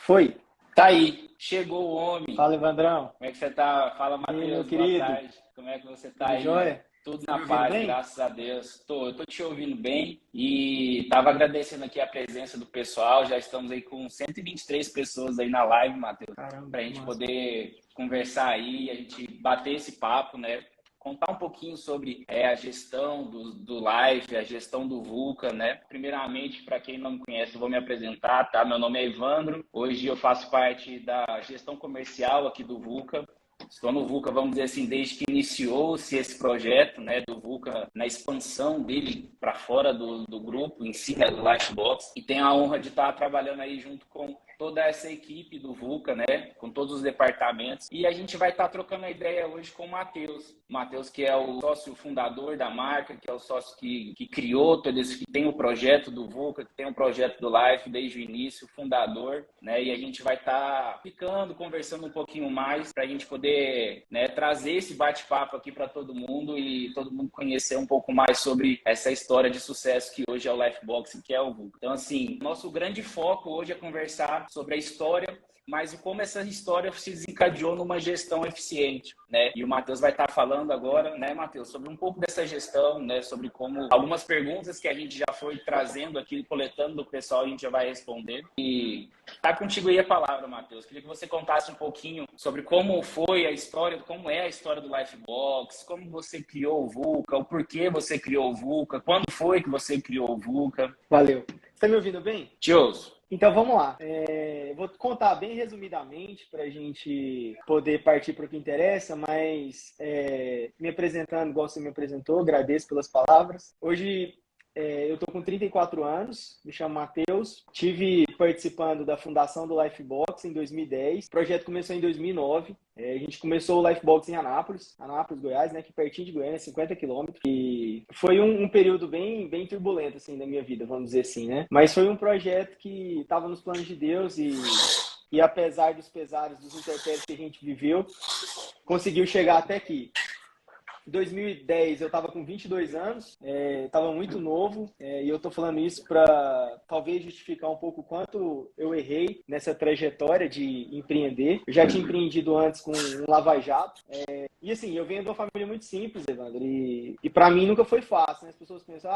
Foi. Tá aí, chegou o homem. Fala, Evandrão. Como é que você tá? Fala, E aí, meu Matheus, boa querido? tarde. Como é que você tá Tudo aí? jóia? Tudo Tá na me ouvindo paz, bem? graças a Deus. Eu tô te ouvindo bem e tava agradecendo aqui a presença do pessoal. Já estamos aí com 123 pessoas aí na live, Matheus, Caramba, pra que gente massa. poder conversar aí, a gente bater esse papo, né? Contar um pouquinho sobre a gestão do Life, a gestão do VUCA, né? Primeiramente, para quem não me conhece, eu vou me apresentar, tá? Meu nome é Evandro. Hoje eu faço parte da gestão comercial aqui do VUCA. Estou no VUCA, vamos dizer assim, desde que iniciou-se esse projeto, né, do VUCA, na expansão dele para fora do grupo em si, né, do Lifebox. E tenho a honra de estar trabalhando aí junto com toda essa equipe do VUCA, né, com todos os departamentos. E a gente vai estar trocando a ideia hoje com o Matheus. Matheus, que é o sócio fundador da marca, que é o sócio que criou todo esse, que tem o projeto do VUCA, que tem o projeto do Life desde o início, fundador, né? E a gente vai estar ficando, conversando um pouquinho mais para a gente poder, né, trazer esse bate-papo aqui para todo mundo e todo mundo conhecer um pouco mais sobre essa história de sucesso que hoje é o Lifebox, que é o VUCA. Então, assim, nosso grande foco hoje é conversar sobre a história, mas como essa história se desencadeou numa gestão eficiente, né? E o Matheus vai estar falando agora, né, Matheus, sobre um pouco dessa gestão, né, sobre como algumas perguntas que a gente já foi trazendo aqui, coletando do pessoal, a gente já vai responder. E tá contigo aí a palavra, Matheus. Queria que você contasse um pouquinho sobre como foi a história, como é a história do Lifebox, como você criou o VUCA, o porquê você criou o VUCA, quando foi que você criou o VUCA. Valeu. Você tá me ouvindo bem? Te ouço. Então vamos lá. Vou contar bem resumidamente para a gente poder partir para o que interessa, mas me apresentando igual você me apresentou, agradeço pelas palavras. Hoje eu estou com 34 anos, me chamo Matheus, estive participando da fundação do Lifebox em 2010, o projeto começou em 2009, a gente começou o Lifebox em Anápolis, Goiás, né, aqui pertinho de Goiânia, 50 quilômetros, e foi um período bem turbulento, assim, da minha vida, vamos dizer assim, né, mas foi um projeto que estava nos planos de Deus e apesar dos pesares, dos intempéries que a gente viveu, conseguiu chegar até aqui. Em 2010 eu estava com 22 anos, estava muito novo, e eu estou falando isso para talvez justificar um pouco o quanto eu errei nessa trajetória de empreender. Eu já tinha empreendido antes com um lava-jato, e assim, eu venho de uma família muito simples, Evandro, e para mim nunca foi fácil, né? As pessoas pensam,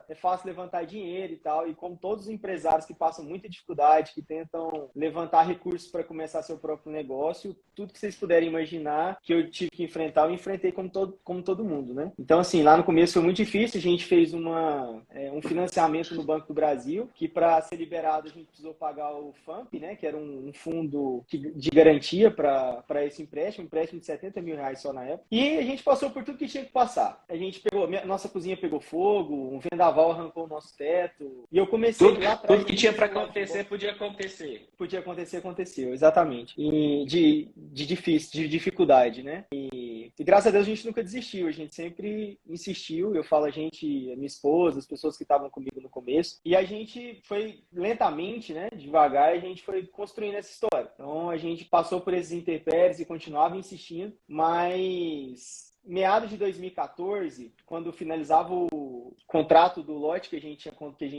é fácil levantar dinheiro e tal, e como todos os empresários que passam muita dificuldade, que tentam levantar recursos para começar seu próprio negócio, tudo que vocês puderem imaginar que eu tive que enfrentar, eu enfrentei como todo mundo, né? Então, assim, lá no começo foi muito difícil, a gente fez um financiamento no Banco do Brasil, que para ser liberado a gente precisou pagar o FAMP, né? Que era um fundo de garantia para esse empréstimo, um empréstimo de R$70 mil só na época. E a gente passou por tudo que tinha que passar. A gente nossa cozinha pegou fogo, um vendaval arrancou o nosso teto, e eu comecei lá atrás... Tudo que tinha para acontecer, podia acontecer. Podia acontecer, aconteceu, exatamente. E de dificuldade, né? E graças a Deus a gente nunca desistiu, a gente sempre insistiu. Eu falo a gente, a minha esposa, as pessoas que estavam comigo no começo. E a gente foi lentamente, né? Devagar, a gente foi construindo essa história. Então a gente passou por esses intempéries e continuava insistindo, mas meados de 2014, quando finalizava o contrato do lote que a gente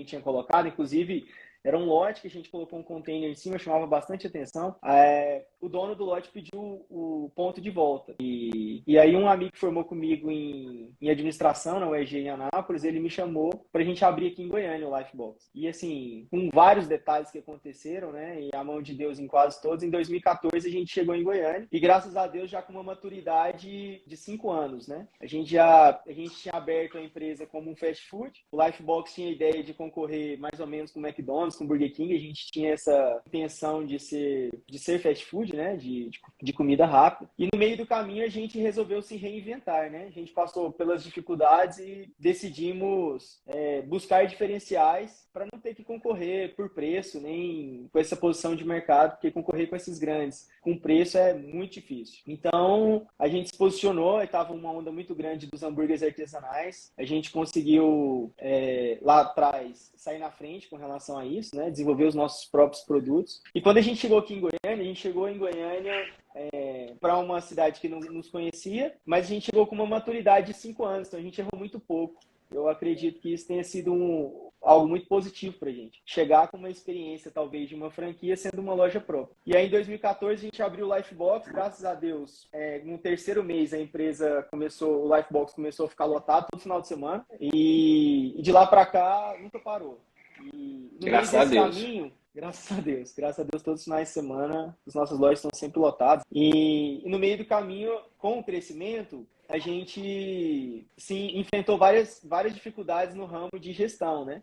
tinha colocado, inclusive era um lote que a gente colocou um container em cima, chamava bastante atenção. O dono do lote pediu o ponto de volta. E aí um amigo que formou comigo em administração na UEG em Anápolis, ele me chamou para a gente abrir aqui em Goiânia o Lifebox. E assim, com vários detalhes que aconteceram, né? E a mão de Deus em quase todos, em 2014 a gente chegou em Goiânia. E graças a Deus já com uma maturidade de 5 anos, né? A gente tinha aberto a empresa como um fast food. O Lifebox tinha a ideia de concorrer mais ou menos com o McDonald's, com o Burger King. A gente tinha essa intenção de ser fast food, né? De comida rápida. E no meio do caminho a gente resolveu se reinventar, né? A gente passou pelas dificuldades e decidimos buscar diferenciais para não ter que concorrer por preço, nem com essa posição de mercado, porque concorrer com esses grandes com preço é muito difícil. Então, a gente se posicionou, estava uma onda muito grande dos hambúrgueres artesanais. A gente conseguiu, lá atrás, sair na frente com relação a isso, né? Desenvolver os nossos próprios produtos. E quando a gente chegou aqui em Goiânia, a gente chegou em Goiânia para uma cidade que não nos conhecia, mas a gente chegou com uma maturidade de 5 anos, então a gente errou muito pouco. Eu acredito que isso tenha sido algo muito positivo pra gente. Chegar com uma experiência, talvez, de uma franquia sendo uma loja própria. E aí, em 2014, a gente abriu o Lifebox, graças a Deus. No terceiro mês, a empresa o Lifebox começou a ficar lotado todo final de semana. E de lá pra cá, nunca parou. E no meio desse caminho, graças a Deus, todos os finais de semana, as nossas lojas estão sempre lotadas. E no meio do caminho, com o crescimento, a gente enfrentou várias dificuldades no ramo de gestão, né?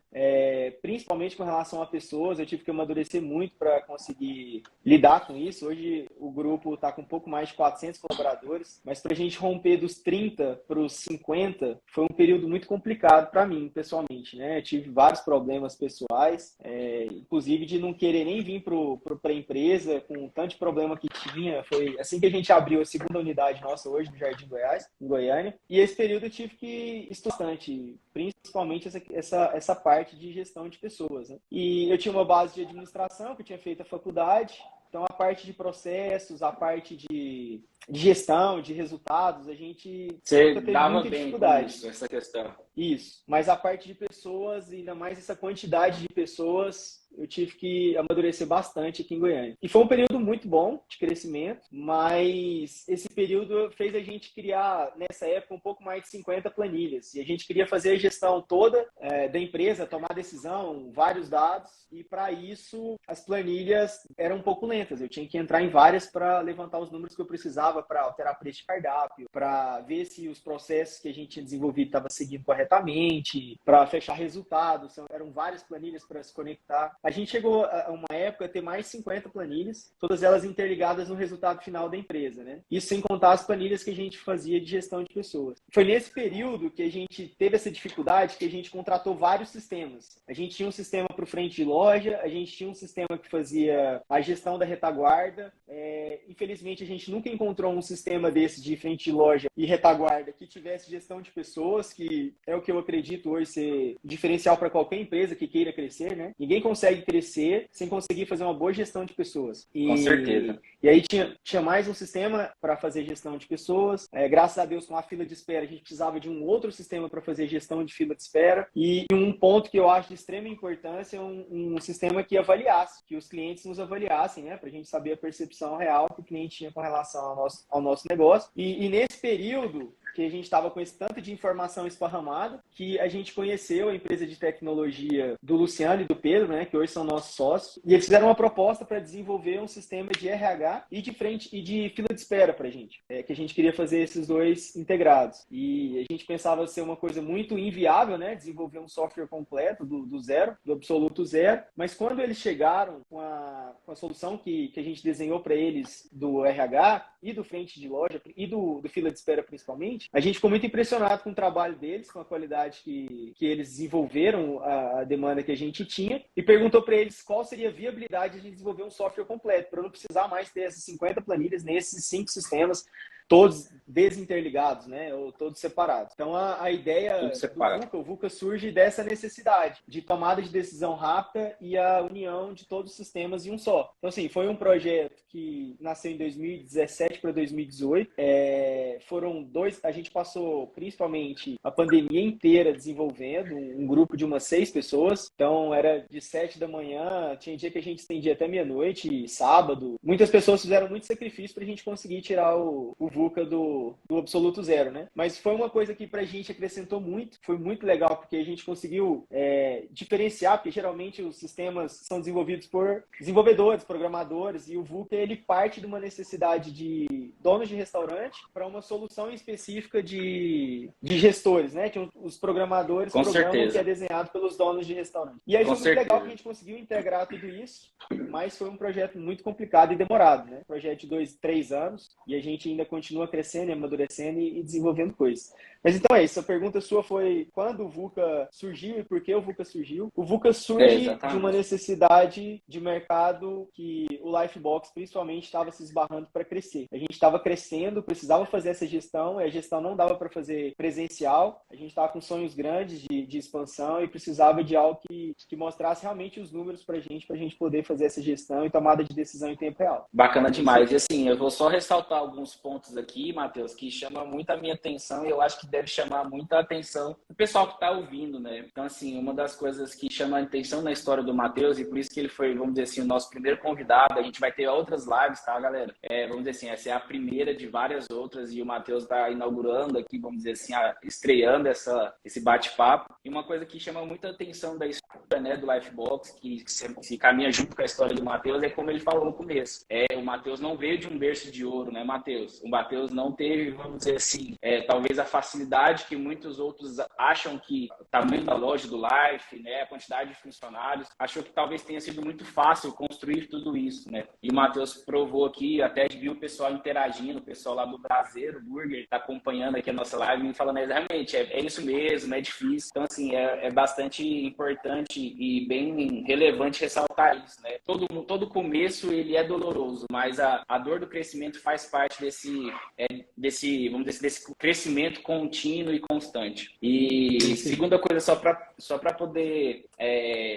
Principalmente com relação a pessoas, eu tive que amadurecer muito para conseguir lidar com isso. Hoje o grupo está com um pouco mais de 400 colaboradores, mas para a gente romper dos 30 para os 50 foi um período muito complicado para mim, pessoalmente, né? Eu tive vários problemas pessoais, inclusive de não querer nem vir para a empresa com o tanto de problema que tinha. Foi assim que a gente abriu a segunda unidade nossa hoje no Jardim Goiás, em Goiânia, e esse período eu tive que estudar bastante, principalmente essa parte de gestão de pessoas, né? E eu tinha uma base de administração, que eu tinha feito a faculdade, então a parte de processos, a parte de gestão, de resultados, a gente teve muita dificuldade. Com isso, essa questão. Isso, mas a parte de pessoas, e ainda mais essa quantidade de pessoas, eu tive que amadurecer bastante aqui em Goiânia. E foi um período muito bom de crescimento, mas esse período fez a gente criar, nessa época, um pouco mais de 50 planilhas. E a gente queria fazer a gestão toda da empresa, tomar decisão, vários dados, e para isso as planilhas eram um pouco lentas. Eu tinha que entrar em várias para levantar os números que eu precisava para alterar preço de cardápio, para ver se os processos que a gente tinha desenvolvido estavam seguindo corretamente, para fechar resultados. Eram várias planilhas para se conectar. A gente chegou a uma época a ter mais de 50 planilhas, todas elas interligadas no resultado final da empresa, né? Isso sem contar as planilhas que a gente fazia de gestão de pessoas. Foi nesse período que a gente teve essa dificuldade, que a gente contratou vários sistemas. A gente tinha um sistema para o frente de loja, a gente tinha um sistema que fazia a gestão da retaguarda. Infelizmente, a gente nunca encontrou um sistema desse de frente de loja e retaguarda que tivesse gestão de pessoas, que é o que eu acredito hoje ser diferencial para qualquer empresa que queira crescer, né? Ninguém consegue crescer sem conseguir fazer uma boa gestão de pessoas. Com certeza. E aí tinha mais um sistema para fazer gestão de pessoas. Graças a Deus, com a fila de espera, a gente precisava de um outro sistema para fazer gestão de fila de espera. E um ponto que eu acho de extrema importância é um sistema que avaliasse, que os clientes nos avaliassem, né? Para a gente saber a percepção real que o cliente tinha com relação ao nosso negócio. E nesse período que a gente estava com esse tanto de informação esparramada, que a gente conheceu a empresa de tecnologia do Luciano e do Pedro, né, que hoje são nossos sócios, e eles fizeram uma proposta para desenvolver um sistema de RH e de fila de espera para a gente, que a gente queria fazer esses dois integrados. E a gente pensava ser uma coisa muito inviável, né, desenvolver um software completo do zero, do absoluto zero, mas quando eles chegaram com a solução que a gente desenhou para eles do RH e do frente de loja e do fila de espera principalmente, a gente ficou muito impressionado com o trabalho deles, com a qualidade que eles desenvolveram, a demanda que a gente tinha, e perguntou para eles qual seria a viabilidade de desenvolver um software completo, para não precisar mais ter essas 50 planilhas nesses 5 sistemas, todos desinterligados, né? Ou todos separados. Então, a ideia do VUCA surge dessa necessidade de tomada de decisão rápida e a união de todos os sistemas em um só. Então, assim, foi um projeto que nasceu em 2017 para 2018. A gente passou, principalmente, a pandemia inteira desenvolvendo um grupo de umas 6 pessoas. Então, era de 7 da manhã, tinha dia que a gente estendia até meia-noite, sábado. Muitas pessoas fizeram muito sacrifício para a gente conseguir tirar o VUCA do absoluto zero, né? Mas foi uma coisa que pra gente acrescentou muito, foi muito legal, porque a gente conseguiu diferenciar, porque geralmente os sistemas são desenvolvidos por desenvolvedores, programadores, e o VUCA, ele parte de uma necessidade de donos de restaurante para uma solução específica de gestores, né? Que os programadores programam que é desenhado pelos donos de restaurante. E aí foi muito legal que a gente conseguiu integrar tudo isso, mas foi um projeto muito complicado e demorado, né? Projeto de 2, 3 anos, e a gente ainda continua crescendo, amadurecendo e desenvolvendo coisas. Mas então é isso, a pergunta sua foi quando o VUCA surgiu e por que o VUCA surgiu. O VUCA surge de uma necessidade de mercado que o Lifebox principalmente estava se esbarrando para crescer. A gente estava crescendo, precisava fazer essa gestão, e a gestão não dava para fazer presencial, a gente estava com sonhos grandes de expansão e precisava de algo que mostrasse realmente os números para a gente poder fazer essa gestão e tomada de decisão em tempo real. Bacana demais. E assim, eu vou só ressaltar alguns pontos aqui, Matheus, que chamam muito a minha atenção e eu acho que deve chamar muita atenção do pessoal que está ouvindo, né? Então, assim, uma das coisas que chama a atenção na história do Matheus, e por isso que ele foi, vamos dizer assim, o nosso primeiro convidado, a gente vai ter outras lives, tá, galera? Vamos dizer assim, essa é a primeira de várias outras, e o Matheus está inaugurando aqui, vamos dizer assim, estreando esse bate-papo. E uma coisa que chama muita atenção da história, né, do Lifebox, que se caminha junto com a história do Matheus, é como ele falou no começo. O Matheus não veio de um berço de ouro, né, Matheus? O Matheus não teve, vamos dizer assim, talvez a facilidade que muitos outros acham que o tamanho da loja do Life, né, a quantidade de funcionários, achou que talvez tenha sido muito fácil construir tudo isso, né? E o Matheus provou aqui, até viu o pessoal interagindo, o pessoal lá do Brasileiro Burger está acompanhando aqui a nossa live e falando, realmente, é isso mesmo, é difícil. Então, assim, é bastante importante e bem relevante ressaltar isso, né? Todo começo, ele é doloroso, mas a dor do crescimento faz parte vamos dizer, desse crescimento contínuo e constante. E segunda coisa, só para poder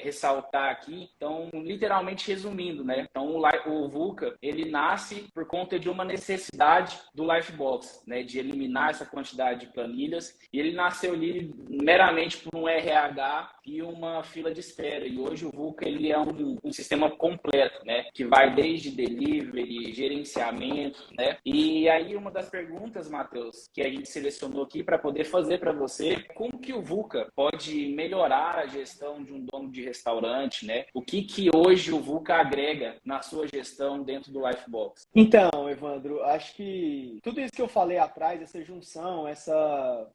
ressaltar aqui, então, literalmente resumindo, né? Então, o VUCA, ele nasce por conta de uma necessidade do Lifebox, né? De eliminar essa quantidade de planilhas, e ele nasceu ali meramente por um RH e uma fila de espera. E hoje o VUCA, ele é um sistema completo, né? Que vai desde delivery, gerenciamento, né? E aí, uma das perguntas, Matheus, que a gente selecionou aqui para poder fazer para você, como que o VUCA pode melhorar a gestão de um dono de restaurante, né? O que hoje o VUCA agrega na sua gestão dentro do Lifebox? Então, Evandro, acho que tudo isso que eu falei atrás, essa junção,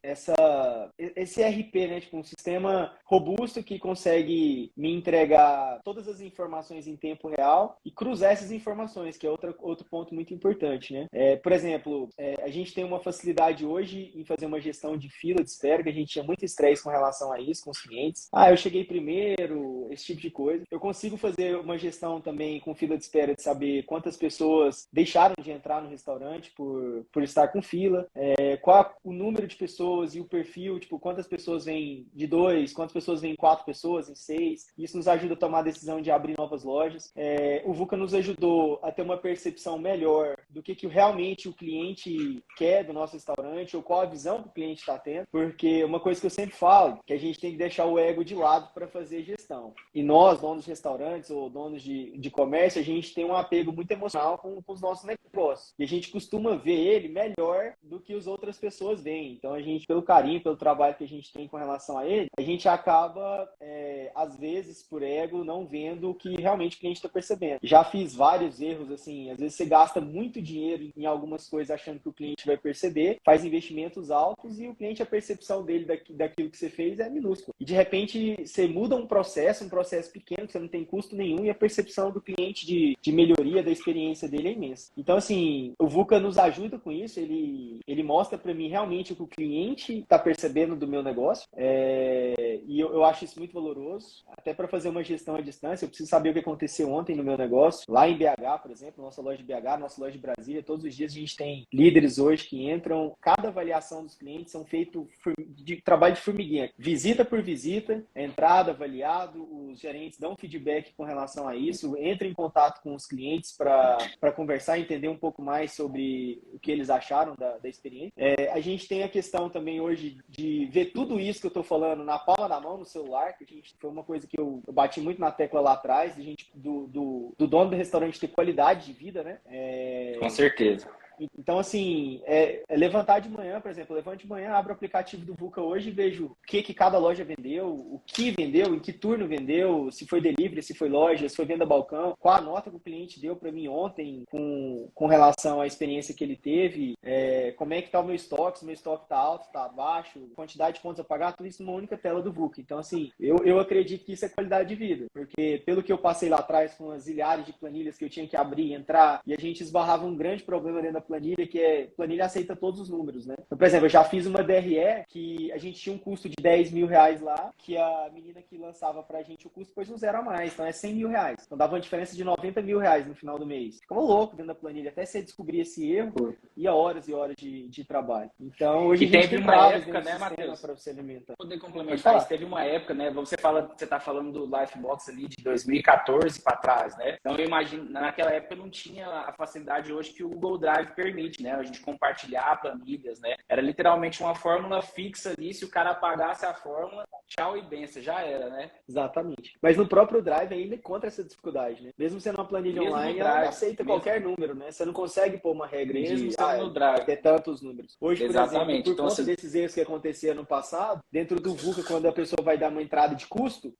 esse RP, né? Tipo, um sistema robusto que consegue me entregar todas as informações em tempo real e cruzar essas informações, que é outro ponto muito importante, né? Por exemplo, a gente tem uma facilidade hoje em fazer uma gestão de fila de espera, que a gente tinha muito estresse com relação a isso, com os clientes. Eu cheguei primeiro, esse tipo de coisa. Eu consigo fazer uma gestão também com fila de espera, de saber quantas pessoas deixaram de entrar no restaurante por estar com fila, qual o número de pessoas e o perfil, tipo, quantas pessoas vêm de 2, quantas pessoas vêm em 4 pessoas, em 6. Isso nos ajuda a tomar a decisão de abrir novas lojas. O VUCA nos ajudou a ter uma percepção melhor do que realmente o cliente quer do nosso restaurante, ou qual a visão que o cliente está tendo, porque uma coisa que eu sempre falo, que a gente tem que deixar o ego de lado para fazer gestão. E nós, donos de restaurantes ou donos de comércio, a gente tem um apego muito emocional com os nossos negócios. E a gente costuma ver ele melhor do que as outras pessoas veem. Então, a gente, pelo carinho, pelo trabalho que a gente tem com relação a ele, a gente acaba, às vezes, por ego, não vendo o que realmente o cliente está percebendo. Já fiz vários erros, assim, às vezes você gasta muito dinheiro em algumas coisas achando que o cliente vai perceber, faz investimentos altos e o cliente, a percepção dele daquilo que você fez é minúscula. E, de repente, você muda um processo pequeno, que você não tem custo nenhum, e a percepção do cliente de melhoria da experiência dele é imensa. Então, assim, o VUCA nos ajuda com isso, ele mostra para mim realmente o que o cliente está percebendo do meu negócio, e eu acho isso muito valoroso, até para fazer uma gestão à distância. Eu preciso saber o que aconteceu ontem no meu negócio, lá em BH, por exemplo, nossa loja de BH, nossa loja de Brasília. Todos os dias a gente tem líderes hoje que entram, cada avaliação dos clientes são feitos de trabalho de formiguinha, visita por visita, entrada, avaliado, os gerentes dão feedback com relação a isso, entram em contato com os clientes para conversar e entender um pouco mais sobre o que eles acharam da experiência. A gente tem a questão também hoje de ver tudo isso que eu estou falando na palma da mão, no celular, que foi uma coisa que eu bati muito na tecla lá atrás, do dono do restaurante ter qualidade de vida, né? Com certeza. Então, assim, levantar de manhã, por exemplo, levanto de manhã, abro o aplicativo do VUCA hoje e vejo o que cada loja vendeu, o que vendeu, em que turno vendeu, se foi delivery, se foi loja, se foi venda balcão, qual a nota que o cliente deu para mim ontem com relação à experiência que ele teve, como é que tá o meu estoque, se o meu estoque tá alto, tá baixo, quantidade de pontos a pagar, tudo isso numa única tela do VUCA. Então, assim, eu acredito que isso é qualidade de vida, porque pelo que eu passei lá atrás com as zilhares de planilhas que eu tinha que abrir, entrar, e a gente esbarrava um grande problema dentro da planilha, que planilha aceita todos os números, né? Então, por exemplo, eu já fiz uma DRE que a gente tinha um custo de 10 mil reais lá, que a menina que lançava pra gente o custo pôs um zero a mais, então é 100 mil reais. Então dava uma diferença de 90 mil reais no final do mês. Ficava louco dentro da planilha, até você descobrir esse erro, ia horas e horas de trabalho. Então, hoje a gente tem uma época, né, Matheus? Para você alimentar. Poder complementar isso, teve uma época, né? Você tá falando do Lifebox ali de 2014 para trás, né? Então eu imagino, naquela época não tinha a facilidade hoje que o Google Drive permite, né? A gente compartilhar planilhas, né? Era literalmente uma fórmula fixa ali, se o cara apagasse a fórmula, tchau e benção, já era, né? Exatamente. Mas no próprio Drive ainda encontra essa dificuldade, né? Mesmo sendo uma planilha Mesmo online, no ela Drive, aceita qualquer número, né? Você não consegue pôr uma regra mesmo de sendo no Drive. ter tantos números. Hoje, por exemplo, Exatamente. por Então, conta desses erros que aconteceram no passado, dentro do VUCA, quando a pessoa vai dar uma entrada de custo,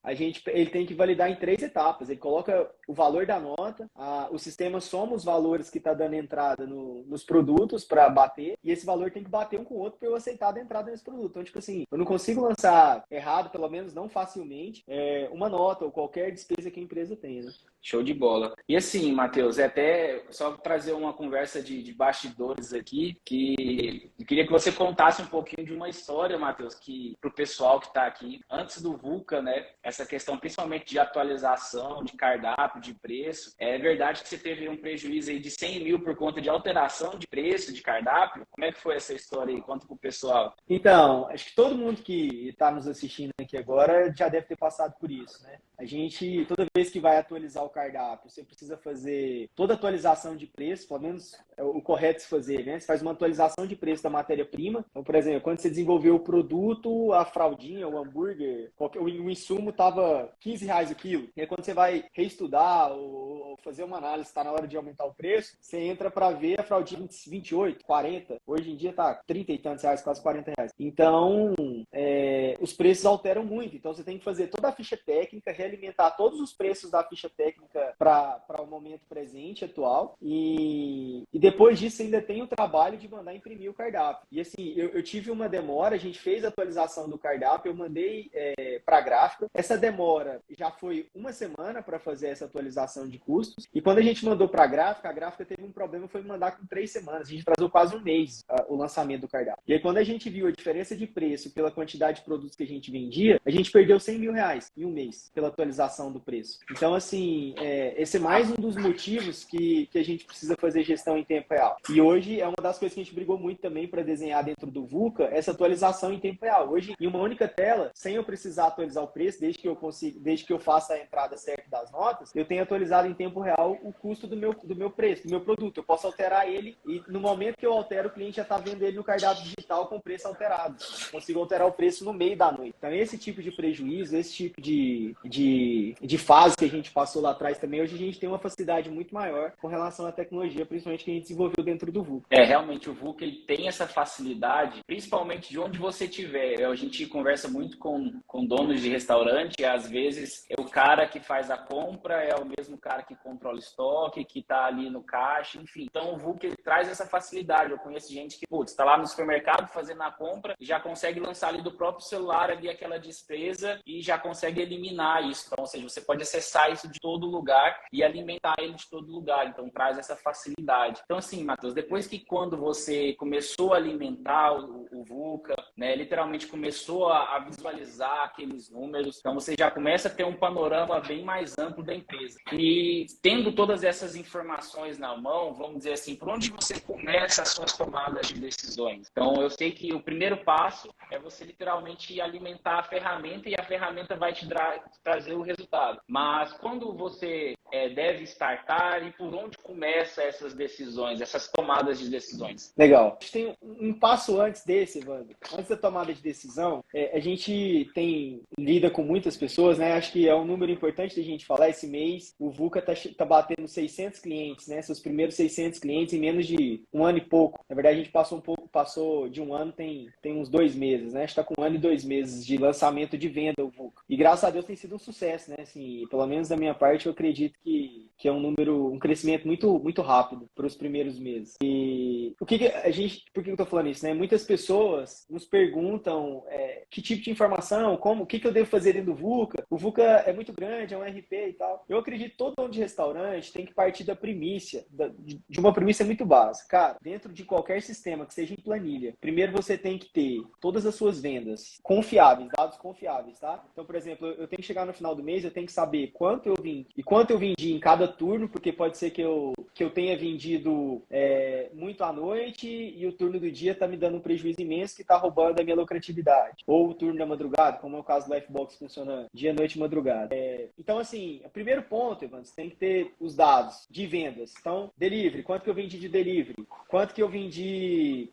ele tem que validar em 3 etapas. Ele coloca o valor da nota, o sistema soma os valores que está dando entrada nos produtos para bater, e esse valor tem que bater um com o outro para eu aceitar a entrada nesse produto. Então, tipo assim, eu não consigo lançar errado, pelo menos não facilmente, uma nota ou qualquer despesa que a empresa tenha, né? Show de bola. E assim, Matheus, até só trazer uma conversa de bastidores aqui, que eu queria que você contasse um pouquinho de uma história, Matheus, que para o pessoal que está aqui, antes do VUCA, né, essa questão principalmente de atualização, de cardápio, de preço, é verdade que você teve um prejuízo aí de 100 mil por conta de alteração de preço, de cardápio? Como é que foi essa história aí? Conta para o pessoal. Então, acho que todo mundo que está nos assistindo aqui agora já deve ter passado por isso, né? A gente, toda vez que vai atualizar o cardápio, você precisa fazer toda atualização de preço, pelo menos é o correto se fazer, né? Você faz uma atualização de preço da matéria-prima. Então, por exemplo, quando você desenvolveu o produto, a fraldinha, o hambúrguer, o insumo estava R$ 15 o quilo. E aí, quando você vai reestudar ou fazer uma análise, está na hora de aumentar o preço, você entra para ver a fraldinha 28, 40. Hoje em dia está 30 e tantos reais, quase R$ 40. Então, os preços alteram muito. Então, você tem que fazer toda a ficha técnica, realimentar todos os preços da ficha técnica para o momento presente, atual. E depois disso, ainda tem o trabalho de mandar imprimir o cardápio. E assim, eu tive uma demora, a gente fez a atualização do cardápio, eu mandei para a gráfica. Essa demora já foi uma semana para fazer essa atualização de custos. E quando a gente mandou para a gráfica teve um problema, foi mandar com 3 semanas. A gente atrasou quase um mês o lançamento do cardápio. E aí, quando a gente viu a diferença de preço pela quantidade de produtos que a gente vendia, a gente perdeu R$ 100 mil em um mês pela atualização do preço. Então, assim, esse é mais um dos motivos que a gente precisa fazer gestão em tempo real. E hoje é uma das coisas que a gente brigou muito também para desenhar dentro do VUCA, essa atualização em tempo real. Hoje, em uma única tela, sem eu precisar atualizar o preço, desde que eu faça a entrada certa das notas, eu tenho atualizado em tempo real o custo do meu preço, do meu produto. Eu posso alterar ele e no momento que eu altero, o cliente já está vendo ele no cardápio digital com o preço alterado. Eu consigo alterar o preço no meio da noite. Então, esse tipo de prejuízo, esse tipo de fase que a gente passou lá atrás também, hoje a gente tem uma facilidade muito maior com relação à tecnologia, principalmente que a gente desenvolveu dentro do VUCA. Realmente o VUCA ele tem essa facilidade, principalmente de onde você estiver. A gente conversa muito com donos de restaurante, e às vezes o cara que faz a compra é o mesmo cara que controla o estoque, que está ali no caixa, enfim. Então o VUCA ele traz essa facilidade. Eu conheço gente que, está lá no supermercado fazendo a compra e já consegue lançar ali do próprio celular ali aquela despesa e já consegue eliminar isso. Então, ou seja, você pode acessar isso de todo lugar e alimentar ele de todo lugar. Então, traz essa facilidade. Então, assim, Matheus, depois que quando você começou a alimentar o VUCA, né, literalmente começou a visualizar aqueles números, então você já começa a ter um panorama bem mais amplo da empresa. E tendo todas essas informações na mão, vamos dizer assim, por onde você começa as suas tomadas de decisões? Então, eu sei que o primeiro passo é você literalmente alimentar a ferramenta e a ferramenta vai te trazer o resultado. Mas quando você deve startar e por onde começa essas decisões, essas tomadas de decisões? Legal. A gente tem um passo antes desse, Evandro. Antes da tomada de decisão, a gente lida com muitas pessoas, né? Acho que é um número importante da gente falar. Esse mês, o VUCA tá batendo 600 clientes, né? Seus primeiros 600 clientes em menos de um ano e pouco. Na verdade, a gente passou de um ano, tem uns 2 meses, né? A gente está com 1 ano e 2 meses de lançamento de venda do VUCA. E graças a Deus tem sido um sucesso, né? Assim, pelo menos da minha parte, eu acredito que é um crescimento muito, muito rápido para os primeiros meses. E por que eu tô falando isso, né? Muitas pessoas nos perguntam que tipo de informação, o que eu devo fazer dentro do VUCA? O VUCA é muito grande, é um RP e tal. Eu acredito que todo dono de restaurante tem que partir da primícia, de uma premissa muito básica. Cara, dentro de qualquer sistema que seja em planilha, primeiro você tem que ter todas as suas vendas confiáveis, dados confiáveis, tá? Então, por exemplo, eu tenho que chegar no final do mês, eu tenho que saber quanto eu vim e quanto eu vendi em cada turno, porque pode ser que eu tenha vendido muito à noite, noite e o turno do dia está me dando um prejuízo imenso que está roubando a minha lucratividade. Ou o turno da madrugada, como é o caso do Lifebox funcionando, dia, noite e madrugada. Então, assim, o primeiro ponto, Evandro, você tem que ter os dados de vendas. Então, delivery, quanto que eu vendi de delivery? Quanto que eu vendi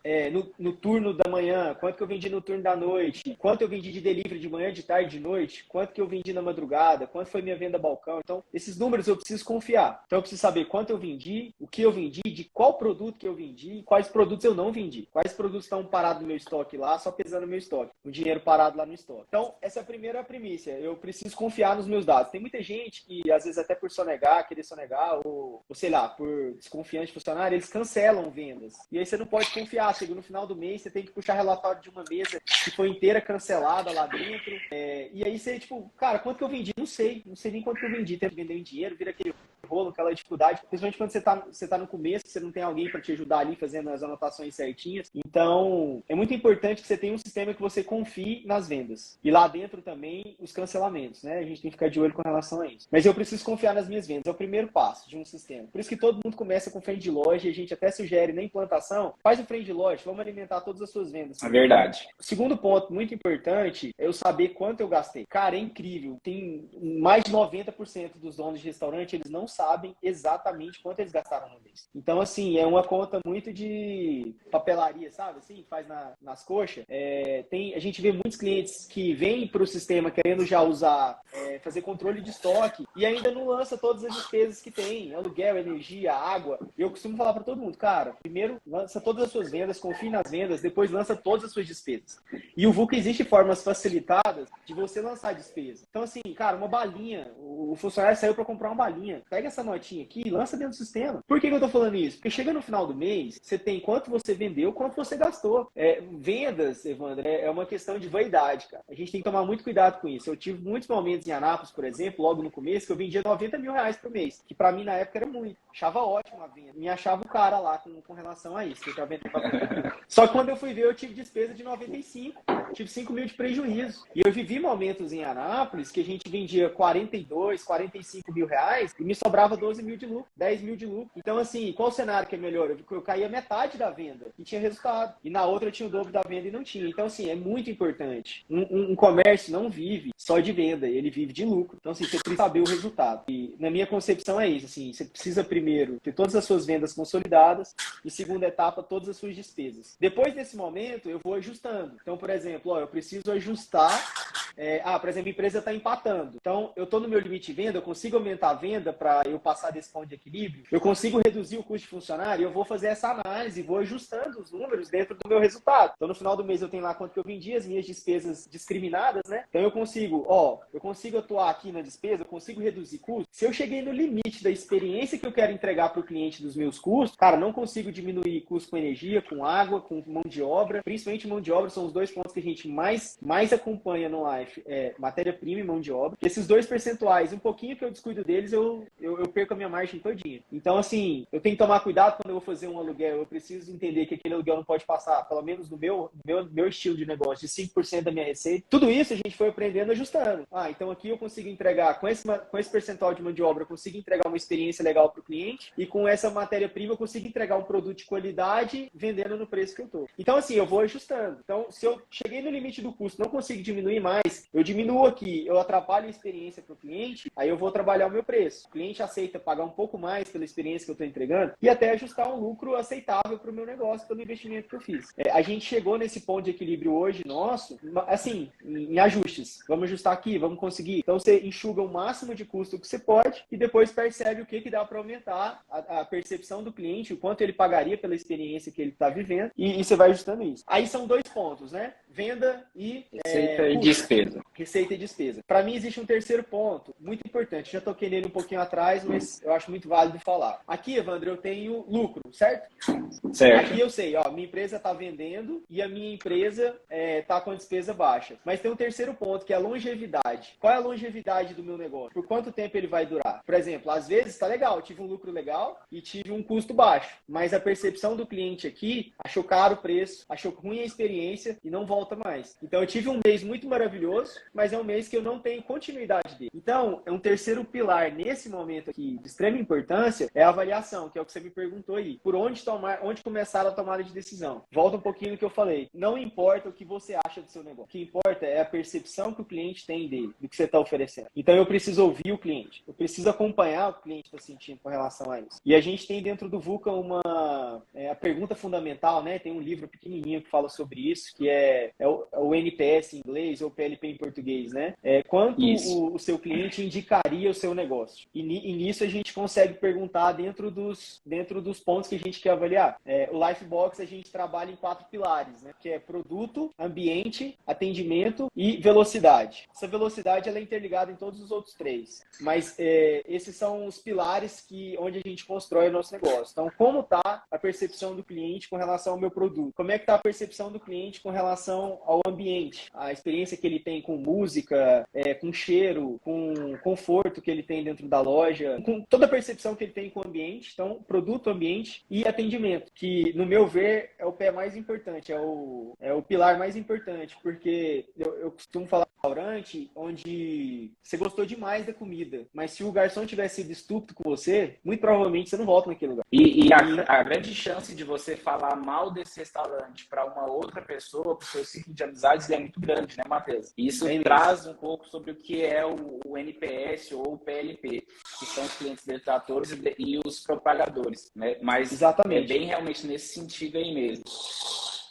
no turno da manhã? Quanto que eu vendi no turno da noite? Quanto eu vendi de delivery de manhã, de tarde, de noite? Quanto que eu vendi na madrugada? Quanto foi minha venda balcão? Então, esses números eu preciso confiar. Então, eu preciso saber quanto eu vendi, o que eu vendi, de qual produto que eu vendi, quais produtos eu não vendi. Quais produtos estão parados no meu estoque lá, só pesando no meu estoque. O dinheiro parado lá no estoque. Então, essa é a primeira primícia. Eu preciso confiar nos meus dados. Tem muita gente que, às vezes, até por sonegar, querer sonegar, ou sei lá, por desconfiante de funcionário, eles cancelam vendas. E aí você não pode confiar. Chega no final do mês, você tem que puxar relatório de uma mesa que foi inteira cancelada lá dentro. E aí você, tipo, cara, quanto que eu vendi? Não sei nem quanto que eu vendi. Tem que vender em dinheiro, vira aquele rolo, aquela dificuldade, principalmente quando você tá no começo, você não tem alguém para te ajudar ali fazendo as anotações certinhas. Então, é muito importante que você tenha um sistema que você confie nas vendas. E lá dentro também os cancelamentos, né? A gente tem que ficar de olho com relação a isso. Mas eu preciso confiar nas minhas vendas, é o primeiro passo de um sistema. Por isso que todo mundo começa com frente de loja, e a gente até sugere na implantação, faz o frente de loja, vamos alimentar todas as suas vendas. É verdade. O segundo ponto muito importante é eu saber quanto eu gastei. Cara, é incrível. Tem mais de 90% dos donos de restaurante, eles não sabem exatamente quanto eles gastaram no mês. Então, assim, é uma conta muito de papelaria, sabe? Assim, faz nas coxas. A gente vê muitos clientes que vêm para o sistema querendo já usar, fazer controle de estoque e ainda não lança todas as despesas que tem. Aluguel, energia, água. Eu costumo falar para todo mundo, cara, primeiro lança todas as suas vendas, confie nas vendas, depois lança todas as suas despesas. E o VUCA existe formas facilitadas de você lançar despesa. Então, assim, cara, uma balinha, o funcionário saiu para comprar uma balinha. Pega essa notinha aqui e lança dentro do sistema. Por que eu tô falando isso? Porque chega no final do mês, você tem quanto você vendeu, quanto você gastou. Vendas, Evandro, é uma questão de vaidade, cara. A gente tem que tomar muito cuidado com isso. Eu tive muitos momentos em Anápolis, por exemplo, logo no começo, que eu vendia 90 mil reais por mês, que para mim na época era muito. Achava ótimo a venda. Me achava o cara lá com relação a isso, que eu vendo. Só que quando eu fui ver, eu tive despesa de 95, tive 5 mil de prejuízo. E eu vivi momentos em Anápolis que a gente vendia 42, 45 mil reais e me sobrava 12 mil de lucro, 10 mil de lucro. Então, assim, qual o cenário que é melhor? Eu caía metade da venda e tinha resultado. E na outra eu tinha o dobro da venda e não tinha. Então, assim, é muito importante. Um comércio não vive só de venda, ele vive de lucro. Então, assim, você precisa saber o resultado. E na minha concepção é isso, assim, você precisa primeiro ter todas as suas vendas consolidadas e, segunda etapa, todas as suas despesas. Depois desse momento, eu vou ajustando. Então, por exemplo, eu preciso ajustar. Por exemplo, a empresa está empatando. Então, eu estou no meu limite de venda, eu consigo aumentar a venda para eu passar desse ponto de equilíbrio, eu consigo reduzir o custo de funcionário, eu vou fazer essa análise, vou ajustando os números dentro do meu resultado. Então, no final do mês, eu tenho lá quanto que eu vendi, as minhas despesas discriminadas, né? Então, eu consigo atuar aqui na despesa, eu consigo reduzir custos. Se eu cheguei no limite da experiência que eu quero entregar para o cliente dos meus custos, cara, não consigo diminuir custo com energia, com água, com mão de obra. Principalmente mão de obra são os dois pontos que a gente mais acompanha no Life, matéria-prima e mão de obra. Esses dois percentuais, um pouquinho que eu descuido deles, eu perco a minha margem todinha. Então, assim, eu tenho que tomar cuidado quando eu vou fazer um aluguel. Eu preciso entender que aquele aluguel não pode passar, pelo menos no meu estilo de negócio, de 5% da minha receita. Tudo isso a gente foi aprendendo ajustando. Então aqui eu consigo entregar, com esse percentual de mão de obra, eu consigo entregar uma experiência legal para o cliente e com essa matéria-prima eu consigo entregar um produto de qualidade vendendo no preço que eu tô. Então, assim, eu vou ajustando. Então, se eu cheguei no limite do custo, não consigo diminuir mais, eu diminuo aqui, eu atrapalho a experiência para o cliente, aí eu vou trabalhar o meu preço. O cliente aceita pagar um pouco mais pela experiência que eu estou entregando e até ajustar um lucro aceitável para o meu negócio, pelo investimento que eu fiz. A gente chegou nesse ponto de equilíbrio hoje nosso, assim, em ajustes. Vamos ajustar aqui, vamos conseguir. Então, você enxuga o máximo de custo que você pode e depois percebe o que dá para aumentar a percepção do cliente, o quanto ele pagaria pela experiência que ele está vivendo e você vai ajustando isso. Aí são dois pontos, né? Venda e receita e despesa. Receita e despesa. Para mim existe um terceiro ponto, muito importante. Já toquei nele um pouquinho atrás, mas eu acho muito válido falar. Aqui, Evandro, eu tenho lucro, certo? Certo. Aqui eu sei, minha empresa está vendendo e a minha empresa está com a despesa baixa. Mas tem um terceiro ponto, que é a longevidade. Qual é a longevidade do meu negócio? Por quanto tempo ele vai durar? Por exemplo, às vezes está legal, eu tive um lucro legal e tive um custo baixo, mas a percepção do cliente aqui achou caro o preço, achou ruim a experiência e não volta volta mais. Então eu tive um mês muito maravilhoso, mas é um mês que eu não tenho continuidade dele. Então, é um terceiro pilar nesse momento aqui de extrema importância é a avaliação, que é o que você me perguntou aí. Por onde começar a tomada de decisão? Volta um pouquinho no que eu falei. Não importa o que você acha do seu negócio. O que importa é a percepção que o cliente tem dele, do que você está oferecendo. Então eu preciso ouvir o cliente. Eu preciso acompanhar o que o cliente está sentindo com relação a isso. E a gente tem dentro do VUCA a pergunta fundamental, né? Tem um livro pequenininho que fala sobre isso, que é o NPS em inglês ou PLP em português, né? Quanto o seu cliente indicaria o seu negócio. E nisso a gente consegue perguntar dentro dos pontos que a gente quer avaliar. O Lifebox a gente trabalha em 4 pilares, né? Que é produto, ambiente, atendimento e velocidade. Essa velocidade ela é interligada em todos os outros 3. Mas esses são os pilares onde a gente constrói o nosso negócio. Então, como está a percepção do cliente com relação ao meu produto? Como é que está a percepção do cliente com relação ao ambiente? A experiência que ele tem com música, com cheiro, com conforto que ele tem dentro da loja, com toda a percepção que ele tem com o ambiente. Então, produto, ambiente e atendimento, que, no meu ver, é o pé mais importante, é o pilar mais importante, porque eu costumo falar em restaurante onde você gostou demais da comida, mas se o garçom tivesse sido estúpido com você, muito provavelmente você não volta naquele lugar. E a grande chance de você falar mal desse restaurante para uma outra pessoa, para o seu ciclo de amizades, é muito grande, né, Matheus? Isso traz um pouco sobre o que é o NPS ou o PLP, que são os clientes detratores e os propagadores, né? Mas exatamente. É bem realmente nesse sentido aí mesmo.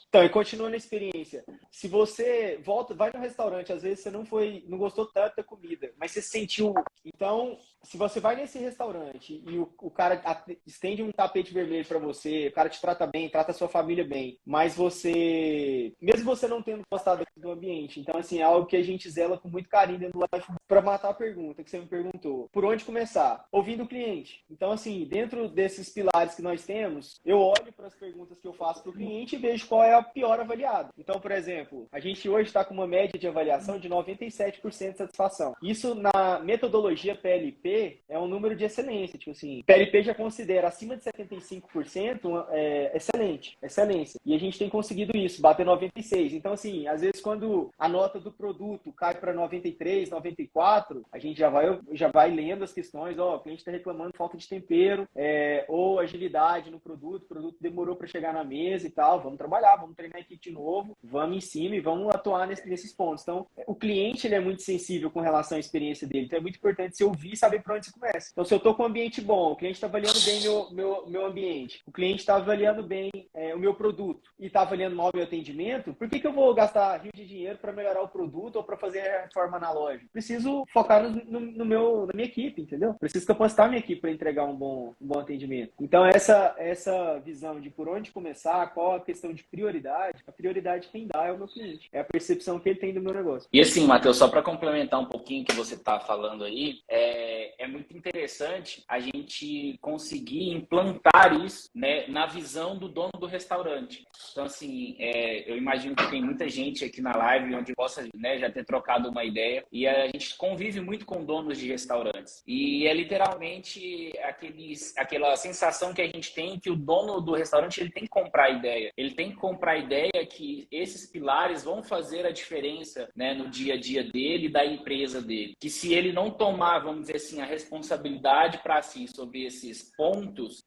Então, e continuando a experiência, se você vai no restaurante, às vezes você não gostou tanto da comida, mas você sentiu. Então, se você vai nesse restaurante e o cara estende um tapete vermelho para você, o cara te trata bem, trata a sua família bem, mas mesmo você não tendo gostado do ambiente, então, assim, é algo que a gente zela com muito carinho dentro do Life. Para matar a pergunta que você me perguntou, por onde começar? Ouvindo o cliente. Então, assim, dentro desses pilares que nós temos, eu olho para as perguntas que eu faço para o cliente e vejo qual é a pior avaliado. Então, por exemplo, a gente hoje está com uma média de avaliação de 97% de satisfação. Isso na metodologia PLP é um número de excelência. Tipo assim, PLP já considera acima de 75% excelência. E a gente tem conseguido isso, bater 96%. Então, assim, às vezes quando a nota do produto cai para 93%, 94%, a gente já vai lendo as questões, o cliente está reclamando de falta de tempero, ou agilidade no produto, o produto demorou para chegar na mesa e tal, vamos trabalhar, vamos treinar a equipe de novo, vamos em cima e vamos atuar nesses pontos. Então, o cliente ele é muito sensível com relação à experiência dele, então é muito importante você ouvir e saber por onde você começa. Então, se eu estou com um ambiente bom, o cliente está avaliando bem meu ambiente, o cliente está avaliando bem o meu produto e está avaliando mal o meu atendimento, por que eu vou gastar rio de dinheiro para melhorar o produto ou para fazer a reforma na loja? Preciso focar na minha equipe, entendeu? Preciso capacitar minha equipe para entregar um bom atendimento. Então, essa visão de por onde começar, qual a questão de prioridade, a prioridade quem dá é o meu cliente. É a percepção que ele tem do meu negócio. E assim, Matheus, só para complementar um pouquinho o que você está falando aí, é muito interessante a gente conseguir implantar isso, né, na visão do dono do restaurante. Então, assim, eu imagino que tem muita gente aqui na live onde possa, né, já ter trocado uma ideia, e a gente convive muito com donos de restaurantes. E é literalmente aquela sensação que a gente tem que o dono do restaurante ele tem que comprar a ideia. Ele tem que comprar a ideia que esses pilares vão fazer a diferença, né, no dia a dia dele e da empresa dele. Que se ele não tomar, vamos dizer assim, a responsabilidade para si sobre esses pontos,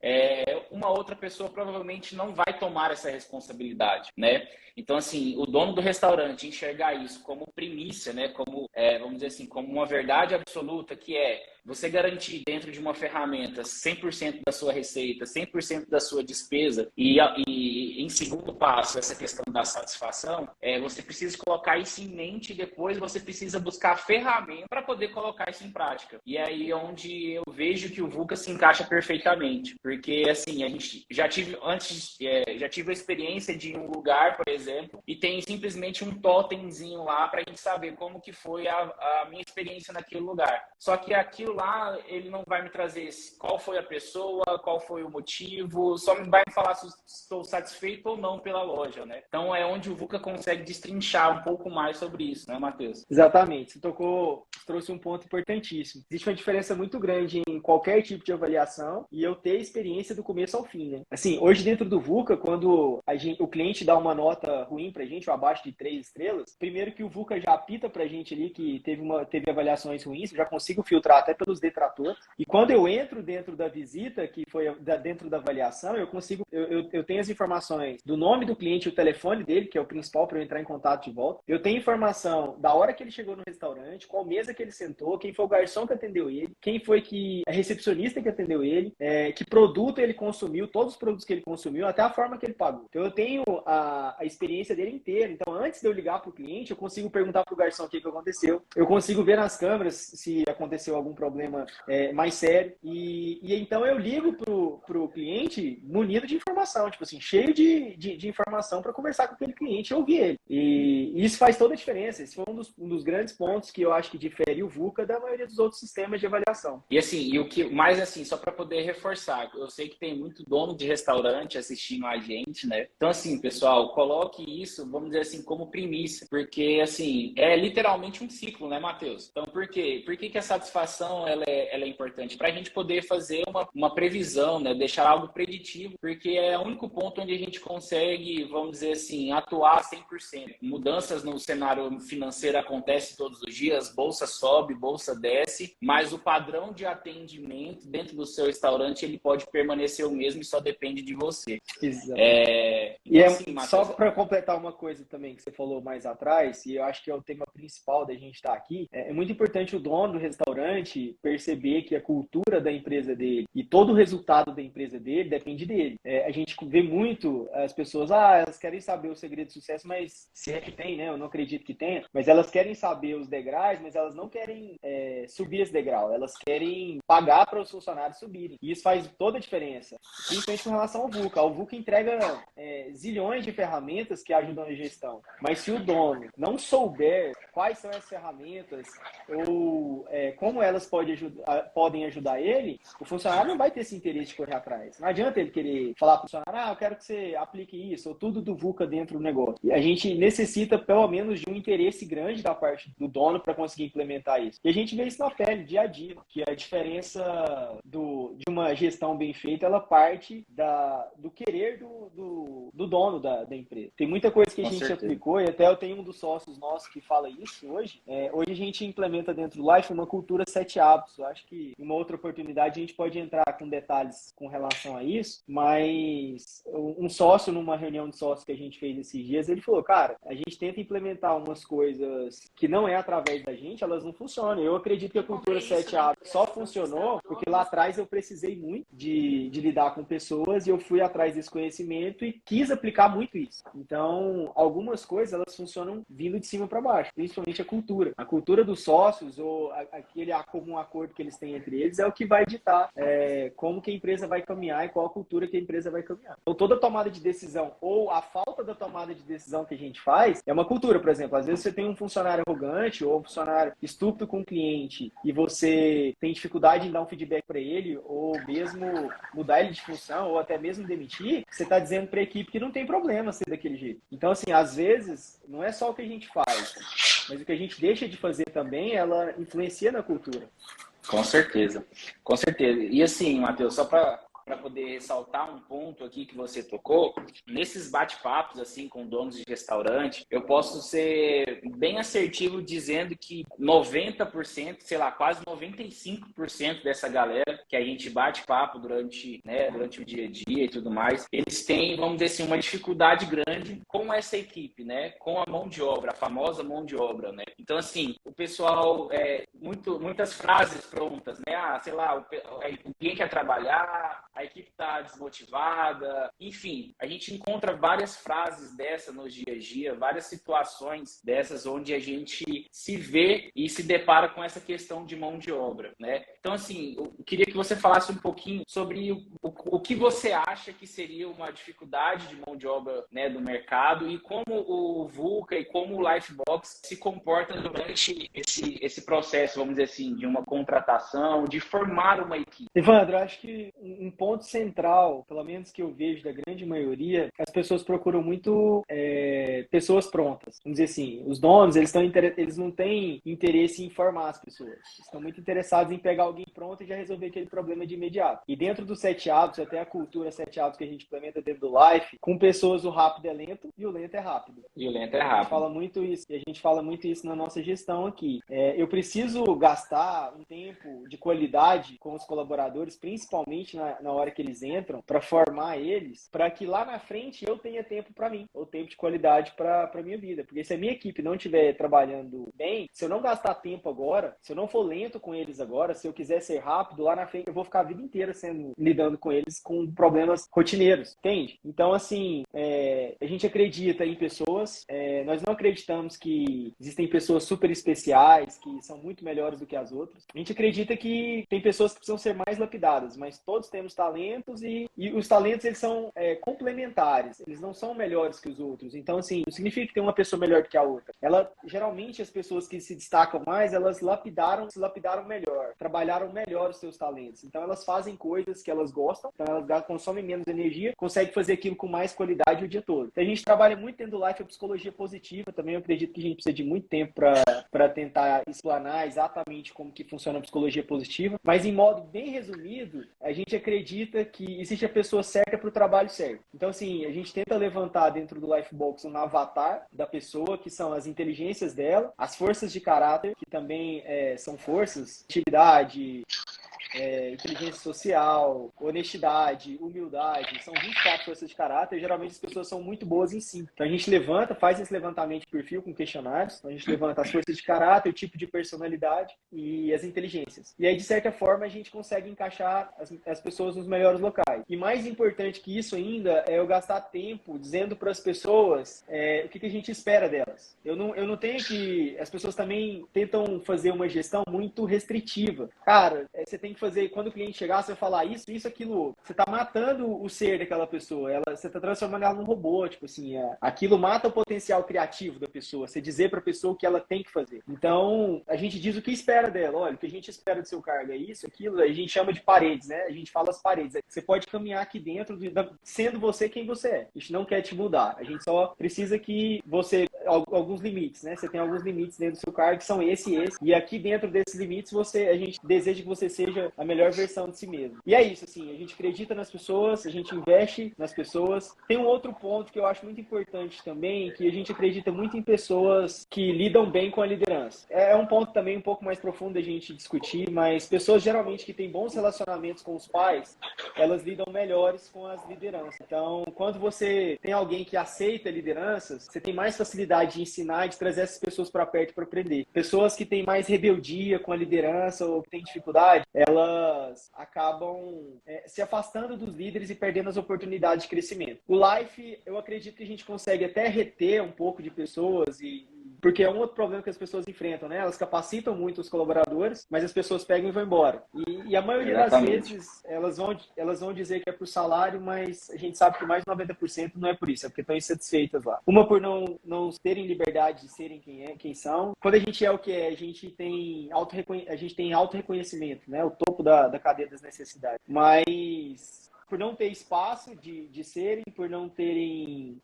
uma outra pessoa provavelmente não vai tomar essa responsabilidade, né? Então, assim, o dono do restaurante enxergar isso como primícia, né, como, vamos dizer assim, como uma verdade absoluta, que você garantir dentro de uma ferramenta 100% da sua receita, 100% da sua despesa e em segundo passo, essa questão da satisfação, você precisa colocar isso em mente e depois você precisa buscar ferramenta para poder colocar isso em prática. E é aí onde eu vejo que o VUCA se encaixa perfeitamente. Porque, assim, a gente já tive a experiência de ir em um lugar, por exemplo, e tem simplesmente um totemzinho lá para a gente saber como que foi a minha experiência naquele lugar. Só que aquilo entro lá, ele não vai me trazer qual foi a pessoa, qual foi o motivo, só vai me falar se estou satisfeito ou não pela loja, né? Então é onde o VUCA consegue destrinchar um pouco mais sobre isso, né, Matheus? Exatamente. Trouxe um ponto importantíssimo. Existe uma diferença muito grande em qualquer tipo de avaliação e eu ter experiência do começo ao fim, né? Assim, hoje dentro do VUCA, quando o cliente dá uma nota ruim pra gente, ou abaixo de 3 estrelas, primeiro que o VUCA já apita pra gente ali que teve avaliações ruins, eu já consigo filtrar até pelos detratores. E quando eu entro dentro da visita, que foi dentro da avaliação, eu tenho as informações do nome do cliente, o telefone dele, que é o principal para eu entrar em contato de volta. Eu tenho informação da hora que ele chegou no restaurante, qual mesa que ele sentou, quem foi o garçom que atendeu ele, quem foi a recepcionista que atendeu ele, que produto ele consumiu, todos os produtos que ele consumiu, até a forma que ele pagou. Então eu tenho a experiência dele inteira. Então antes de eu ligar para o cliente, eu consigo perguntar para o garçom o que aconteceu. Eu consigo ver nas câmeras se aconteceu algum problema mais sério. E então eu ligo para o cliente munido de informação, tipo assim, cheio de informação para conversar com aquele cliente e ouvir ele. E isso faz toda a diferença. Esse foi um dos grandes pontos que eu acho que difere o VUCA da maioria dos outros sistemas de avaliação. E assim, e o que mais assim, só para poder reforçar, eu sei que tem muito dono de restaurante assistindo a gente, né? Então assim, pessoal, coloque isso, vamos dizer assim, como primícia, porque assim, é literalmente um ciclo, né, Matheus? Então por quê? Por que a satisfação ela é importante? Para a gente poder fazer uma previsão, né? Deixar algo preditivo, porque é o único ponto onde a gente consegue, vamos dizer assim, atuar 100%. Mudanças no cenário financeiro acontecem todos os dias, bolsa sobe, bolsa desce, mas o padrão de atendimento dentro do seu restaurante ele pode permanecer o mesmo e só depende de você. Exato. Então, assim, Matheus, só para completar uma coisa também que você falou mais atrás, e eu acho que é o tema principal da gente estar aqui, é muito importante o dono do restaurante perceber que a cultura da empresa dele e todo o resultado da empresa dele depende dele. A gente vê muito as pessoas, elas querem saber o segredo do sucesso, mas se é que tem, né? Eu não acredito que tenha, mas elas querem saber os degraus, mas elas não querem subir esse degrau, elas querem pagar para os funcionários subirem. E isso faz toda a diferença, principalmente com relação ao VUCA. O VUCA entrega zilhões de ferramentas que ajudam a gestão, mas se o dono não souber quais são essas ferramentas ou como elas podem ajudar ele, o funcionário não vai ter esse interesse de correr atrás. Não adianta ele querer falar para o funcionário, eu quero que você aplique isso, ou tudo do VUCA dentro do negócio. E a gente necessita, pelo menos, de um interesse grande da parte do dono para conseguir implementar isso. E a gente vê isso na pele, dia a dia, que a diferença de uma gestão bem feita, ela parte do querer do dono da empresa. Tem muita coisa que a gente aplicou, e até eu tenho um dos sócios nossos que fala isso hoje. Hoje a gente implementa dentro do Life uma cultura 7 hábitos. Eu acho que em uma outra oportunidade a gente pode entrar com detalhes com relação a isso, mas um sócio, numa reunião de sócios que a gente fez esses dias, ele falou, cara, a gente tenta implementar umas coisas que não é através da gente, elas não funcionam. Eu acredito que a cultura 7 hábitos só funcionou porque lá atrás eu precisei muito de lidar com pessoas e eu fui atrás desse conhecimento e quis aplicar muito isso. Então, algumas coisas, elas funcionam vindo de cima para baixo, principalmente a cultura. A cultura dos sócios ou aquele comum acordo que eles têm entre eles é o que vai ditar como que a empresa vai caminhar e qual a cultura que a empresa vai caminhar. Então, toda tomada de decisão ou a falta da tomada de decisão que a gente faz é uma cultura, por exemplo. Às vezes você tem um funcionário arrogante ou um funcionário estúpido com o cliente e você tem dificuldade em dar um feedback para ele ou mesmo mudar ele de função ou até mesmo demitir, você está dizendo para a equipe que não tem problema ser daquele jeito. Então, assim, às vezes, não é só o que a gente faz, mas o que a gente deixa de fazer também, ela influencia na cultura. Com certeza, com certeza. E assim, Matheus, só para poder ressaltar um ponto aqui que você tocou, nesses bate-papos assim com donos de restaurante, eu posso ser bem assertivo dizendo que 90%, sei lá, quase 95% dessa galera que a gente bate papo durante o dia a dia e tudo mais, eles têm, vamos dizer assim, uma dificuldade grande com essa equipe, né? Com a mão de obra, a famosa mão de obra, né? Então, assim, o pessoal, muitas frases prontas, né? Sei lá, ninguém quer trabalhar, a equipe está desmotivada. Enfim, a gente encontra várias frases dessas no dia a dia, várias situações dessas onde a gente se vê e se depara com essa questão de mão de obra, né? Então, assim, eu queria que você falasse um pouquinho sobre o que você acha que seria uma dificuldade de mão de obra, né, do mercado e como o VUCA e como o Lifebox se comporta durante esse processo, vamos dizer assim, de uma contratação, de formar uma equipe. Evandro, acho que um ponto central, pelo menos que eu vejo da grande maioria, as pessoas procuram muito pessoas prontas. Vamos dizer assim, os donos, eles não têm interesse em formar as pessoas. Eles estão muito interessados em pegar alguém pronto e já resolver aquele problema de imediato. E dentro dos 7 hábitos, até a cultura 7 hábitos que a gente implementa dentro do Life, com pessoas o rápido é lento e o lento é rápido. E o lento é rápido. A gente fala muito isso na nossa gestão aqui. Eu preciso gastar um tempo de qualidade com os colaboradores, principalmente na hora que eles entram, para formar eles, para que lá na frente eu tenha tempo para mim, ou tempo de qualidade para a minha vida. Porque se a minha equipe não estiver trabalhando bem, se eu não gastar tempo agora, se eu não for lento com eles agora, se eu quiser ser rápido, lá na frente eu vou ficar a vida inteira lidando com eles com problemas rotineiros, entende? Então, assim, a gente acredita em pessoas, nós não acreditamos que existem pessoas super especiais, que são muito melhores do que as outras. A gente acredita que tem pessoas que precisam ser mais lapidadas, mas todos temos talentos e os talentos, eles são complementares, eles não são melhores que os outros. Então, assim, não significa que tem uma pessoa melhor que a outra. Geralmente, as pessoas que se destacam mais, elas se lapidaram melhor, trabalharam melhor os seus talentos. Então, elas fazem coisas que elas gostam, então elas consomem menos energia, conseguem fazer aquilo com mais qualidade o dia todo. Então, a gente trabalha muito dentro do Life a psicologia positiva. Também eu acredito que a gente precisa de muito tempo para tentar explanar exatamente como que funciona a psicologia positiva. Mas, em modo bem resumido, a gente acredita que existe a pessoa certa para o trabalho certo. Então, assim, a gente tenta levantar dentro do Lifebox um avatar da pessoa, que são as inteligências dela, as forças de caráter, que também são forças, atividade, inteligência social, honestidade, humildade, são 24 forças de caráter. Geralmente as pessoas são muito boas em si. Então a gente faz esse levantamento de perfil com questionários. Então a gente levanta as forças de caráter, o tipo de personalidade e as inteligências. E aí, de certa forma, a gente consegue encaixar as pessoas nos melhores locais. E mais importante que isso ainda é eu gastar tempo dizendo para as pessoas o que a gente espera delas. Eu não tenho que... As pessoas também tentam fazer uma gestão muito restritiva. Cara, você tem que fazer, quando o cliente chegar, você vai falar isso, aquilo, outro. Você tá matando o ser daquela pessoa, você tá transformando ela num robô, tipo assim, aquilo mata o potencial criativo da pessoa, você dizer pra pessoa o que ela tem que fazer. Então, a gente diz o que espera dela, olha, o que a gente espera do seu cargo é isso, aquilo, a gente chama de paredes, né? A gente fala as paredes. Você pode caminhar aqui dentro, sendo você quem você é. A gente não quer te mudar, a gente só precisa que você, alguns limites, né? Você tem alguns limites dentro do seu cargo que são esse, e aqui dentro desses limites, a gente deseja que você seja a melhor versão de si mesmo. E é isso, assim, a gente acredita nas pessoas, a gente investe nas pessoas. Tem um outro ponto que eu acho muito importante também, que a gente acredita muito em pessoas que lidam bem com a liderança. É um ponto também um pouco mais profundo da gente discutir, mas pessoas geralmente que têm bons relacionamentos com os pais, elas lidam melhores com as lideranças. Então, quando você tem alguém que aceita lideranças, você tem mais facilidade de ensinar e de trazer essas pessoas para perto para aprender. Pessoas que têm mais rebeldia com a liderança ou que têm dificuldade, elas acabam se afastando dos líderes e perdendo as oportunidades de crescimento. O Life, eu acredito que a gente consegue até reter um pouco de pessoas porque é um outro problema que as pessoas enfrentam, né? Elas capacitam muito os colaboradores, mas as pessoas pegam e vão embora. E a maioria Exatamente. das vezes, elas vão dizer que é por salário, mas a gente sabe que mais de 90% não é por isso, é porque estão insatisfeitas lá. Uma por não terem liberdade de serem quem são. Quando a gente é o que é, a gente tem auto-reconhecimento, né? O topo da cadeia das necessidades. Mas por não ter espaço de serem, por não terem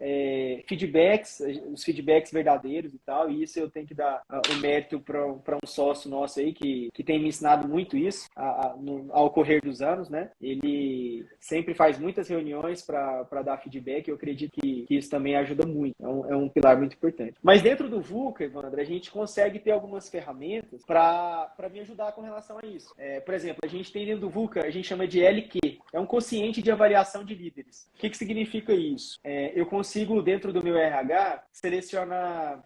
feedbacks, os feedbacks verdadeiros e tal, e isso eu tenho que dar o mérito para um sócio nosso aí que tem me ensinado muito isso ao correr dos anos, né? Ele sempre faz muitas reuniões para dar feedback, eu acredito que isso também ajuda muito, é um pilar muito importante. Mas dentro do VUCA, Evandro, a gente consegue ter algumas ferramentas para me ajudar com relação a isso. Por exemplo, a gente tem dentro do VUCA, a gente chama de LQ, é um quociente de avaliação de líderes. O que significa isso? Eu consigo, dentro do meu RH, selecionar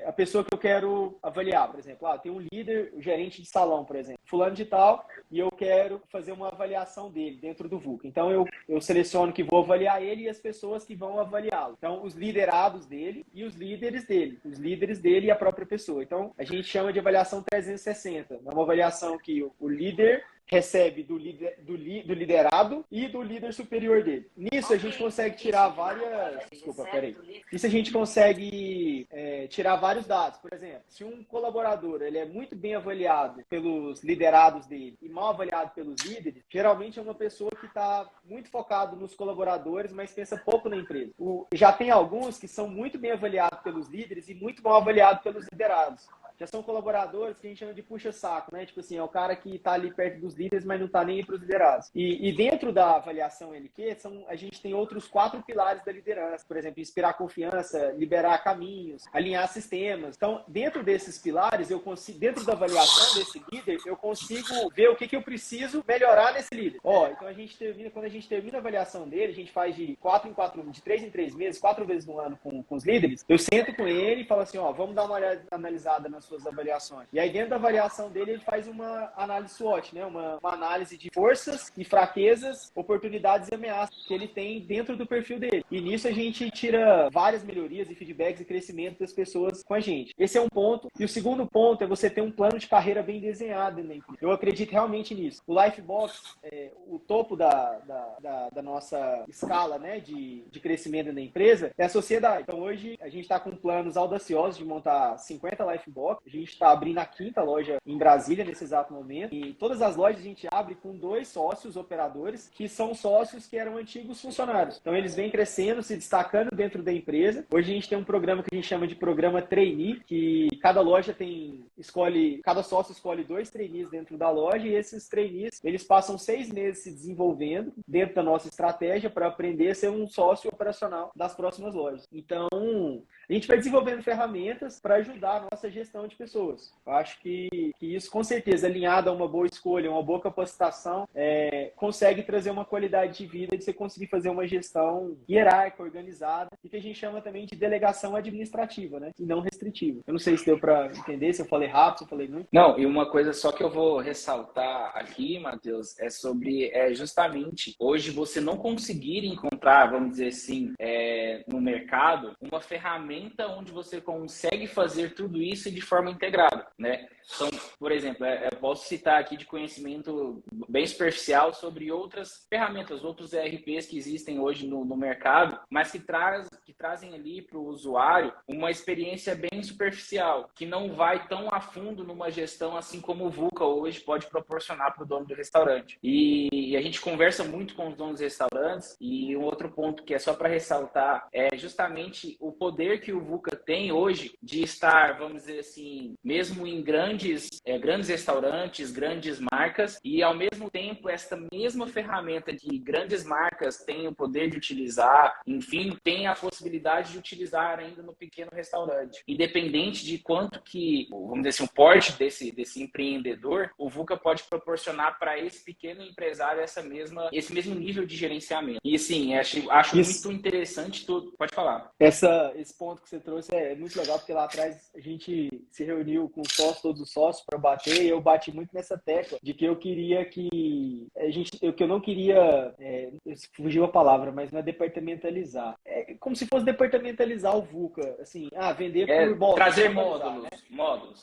a pessoa que eu quero avaliar. Por exemplo, tem um líder, o gerente de salão, por exemplo, fulano de tal, e eu quero fazer uma avaliação dele dentro do VUCA. Então, eu seleciono que vou avaliar ele e as pessoas que vão avaliá-lo. Então, os liderados dele e os líderes dele. Os líderes dele e a própria pessoa. Então, a gente chama de avaliação 360. É uma avaliação que o líder recebe do liderado e do líder superior dele. Nisso a gente consegue tirar várias... Desculpa, peraí. Nisso a gente consegue tirar vários dados. Por exemplo, se um colaborador ele é muito bem avaliado pelos liderados dele e mal avaliado pelos líderes, geralmente é uma pessoa que está muito focado nos colaboradores, mas pensa pouco na empresa. Já tem alguns que são muito bem avaliados pelos líderes e muito mal avaliados pelos liderados. Já são colaboradores que a gente chama de puxa-saco, né? Tipo assim, é o cara que está ali perto dos líderes, mas não está nem para os liderados. E dentro da avaliação LQ, a gente tem outros 4 pilares da liderança. Por exemplo, inspirar confiança, liberar caminhos, alinhar sistemas. Então, dentro desses pilares, eu consigo, dentro da avaliação desse líder, eu consigo ver o que eu preciso melhorar nesse líder. Então quando a gente termina a avaliação dele, a gente faz de 3 em 3 meses, 4 vezes no ano com os líderes, eu sento com ele e falo assim, vamos dar uma analisada nas suas avaliações. E aí dentro da avaliação dele, ele faz uma análise SWOT, né? Uma análise de forças e fraquezas, oportunidades e ameaças que ele tem dentro do perfil dele. E nisso a gente tira várias melhorias e feedbacks e crescimento das pessoas com a gente. Esse é um ponto. E o segundo ponto é você ter um plano de carreira bem desenhado na empresa. Eu acredito realmente nisso. O Lifebox, o topo da nossa escala, né, de crescimento na empresa é a sociedade. Então hoje a gente está com planos audaciosos de montar 50 Lifebox. A gente está abrindo a 5ª loja em Brasília nesse exato momento. E todas as lojas a gente abre com 2 sócios operadores, que são sócios que eram antigos funcionários. Então eles vêm crescendo, se destacando dentro da empresa. Hoje a gente tem um programa que a gente chama de programa trainee, que cada loja cada sócio escolhe 2 trainees dentro da loja, e esses trainees, eles passam 6 meses se desenvolvendo dentro da nossa estratégia para aprender a ser um sócio operacional das próximas lojas. Então, a gente vai desenvolvendo ferramentas para ajudar a nossa gestão de pessoas. Eu acho que isso, com certeza, alinhado a uma boa escolha, uma boa capacitação, consegue trazer uma qualidade de vida de você conseguir fazer uma gestão hierárquica, organizada, e que a gente chama também de delegação administrativa, né? E não restritiva. Eu não sei se deu para entender, se eu falei rápido, se eu falei muito. Não, e uma coisa só que eu vou ressaltar aqui, Matheus, é sobre justamente hoje você não conseguir encontrar, vamos dizer assim, no mercado, uma ferramenta onde você consegue fazer tudo isso de forma integrada, né? Então, por exemplo, eu posso citar aqui de conhecimento bem superficial sobre outras ferramentas, outros ERPs que existem hoje no mercado, mas que trazem ali para o usuário uma experiência bem superficial, que não vai tão a fundo numa gestão assim como o VUCA hoje pode proporcionar para o dono do restaurante. E a gente conversa muito com os donos dos restaurantes, e um outro ponto que é só para ressaltar é justamente o poder que o VUCA tem hoje de estar, vamos dizer assim, mesmo em grandes restaurantes, grandes marcas, e ao mesmo tempo esta mesma ferramenta que grandes marcas têm o poder de utilizar, enfim, tem a possibilidade de utilizar ainda no pequeno restaurante. Independente de quanto que, vamos dizer assim, o porte desse empreendedor, o VUCA pode proporcionar para esse pequeno empresário esse mesmo nível de gerenciamento. E sim, acho muito interessante tudo. Pode falar. Esse ponto que você trouxe é muito legal, porque lá atrás a gente se reuniu com todos os sócios para bater, e eu bati muito nessa tecla de que eu queria que eu não queria, fugiu a palavra, mas não é departamentalizar. É como se fosse departamentalizar o VUCA, assim, vender por módulos. Trazer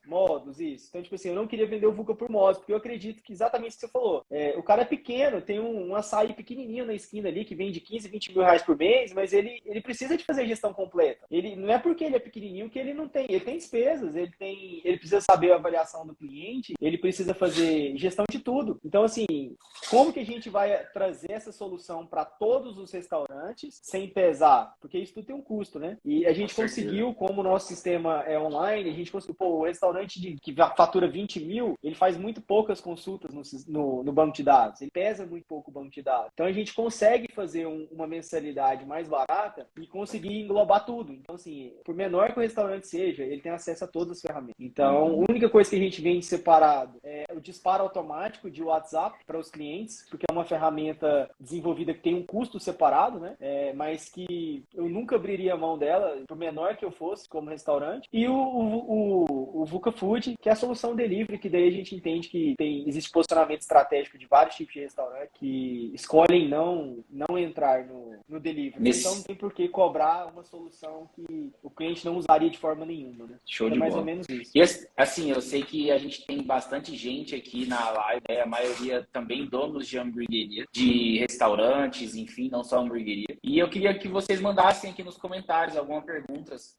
módulos, isso. Então, tipo assim, eu não queria vender o VUCA por módulos, porque eu acredito que exatamente o que você falou. O cara é pequeno, tem um açaí pequenininho na esquina ali, que vende 15, 20 mil reais por mês, mas ele precisa de fazer gestão completa. Não é porque ele é pequenininho que ele não tem. Ele tem despesas, ele precisa saber a avaliação do cliente, ele precisa fazer gestão de tudo. Então, assim, como que a gente vai trazer essa solução para todos os restaurantes sem pesar? Porque isso tudo tem um custo, né? E a gente conseguiu, como o nosso sistema é online, a gente conseguiu, o restaurante que fatura 20 mil, ele faz muito poucas consultas no banco de dados. Ele pesa muito pouco o banco de dados. Então, a gente consegue fazer uma mensalidade mais barata e conseguir englobar tudo. Então, assim, por menor que o restaurante seja, ele tem acesso a todas as ferramentas. Então, a única coisa que a gente vende separado é o disparo automático de WhatsApp para os clientes, porque é uma ferramenta desenvolvida que tem um custo separado, né? Mas que eu nunca abriria a mão dela, por menor que eu fosse como restaurante. E o VUCA Food, que é a solução delivery, que daí a gente entende que existe posicionamento estratégico de vários tipos de restaurante que escolhem não entrar no delivery. Então não tem por que cobrar uma solução que o cliente não usaria de forma nenhuma, né? Show de mais bola. ou menos isso. E assim, eu sei que a gente tem bastante gente aqui na live, né? A maioria também donos de hamburgueria, de restaurantes, enfim, não só hamburgueria. E eu queria que vocês mandassem aqui nos comentários algumas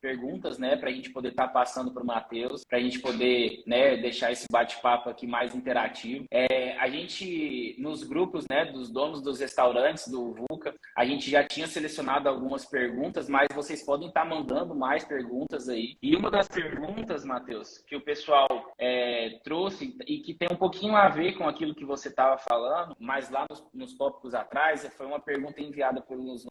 perguntas, né, pra gente poder estar passando pro Matheus, pra gente poder, né, deixar esse bate-papo aqui mais interativo. A gente, nos grupos, né, dos donos dos restaurantes, do VUCA, a gente já tinha selecionado algumas perguntas, mas vocês podem estar mandando mais perguntas aí. E uma das perguntas, Matheus, que o pessoal trouxe e que tem um pouquinho a ver com aquilo que você estava falando, mas lá nos tópicos atrás, foi uma pergunta enviada por um dos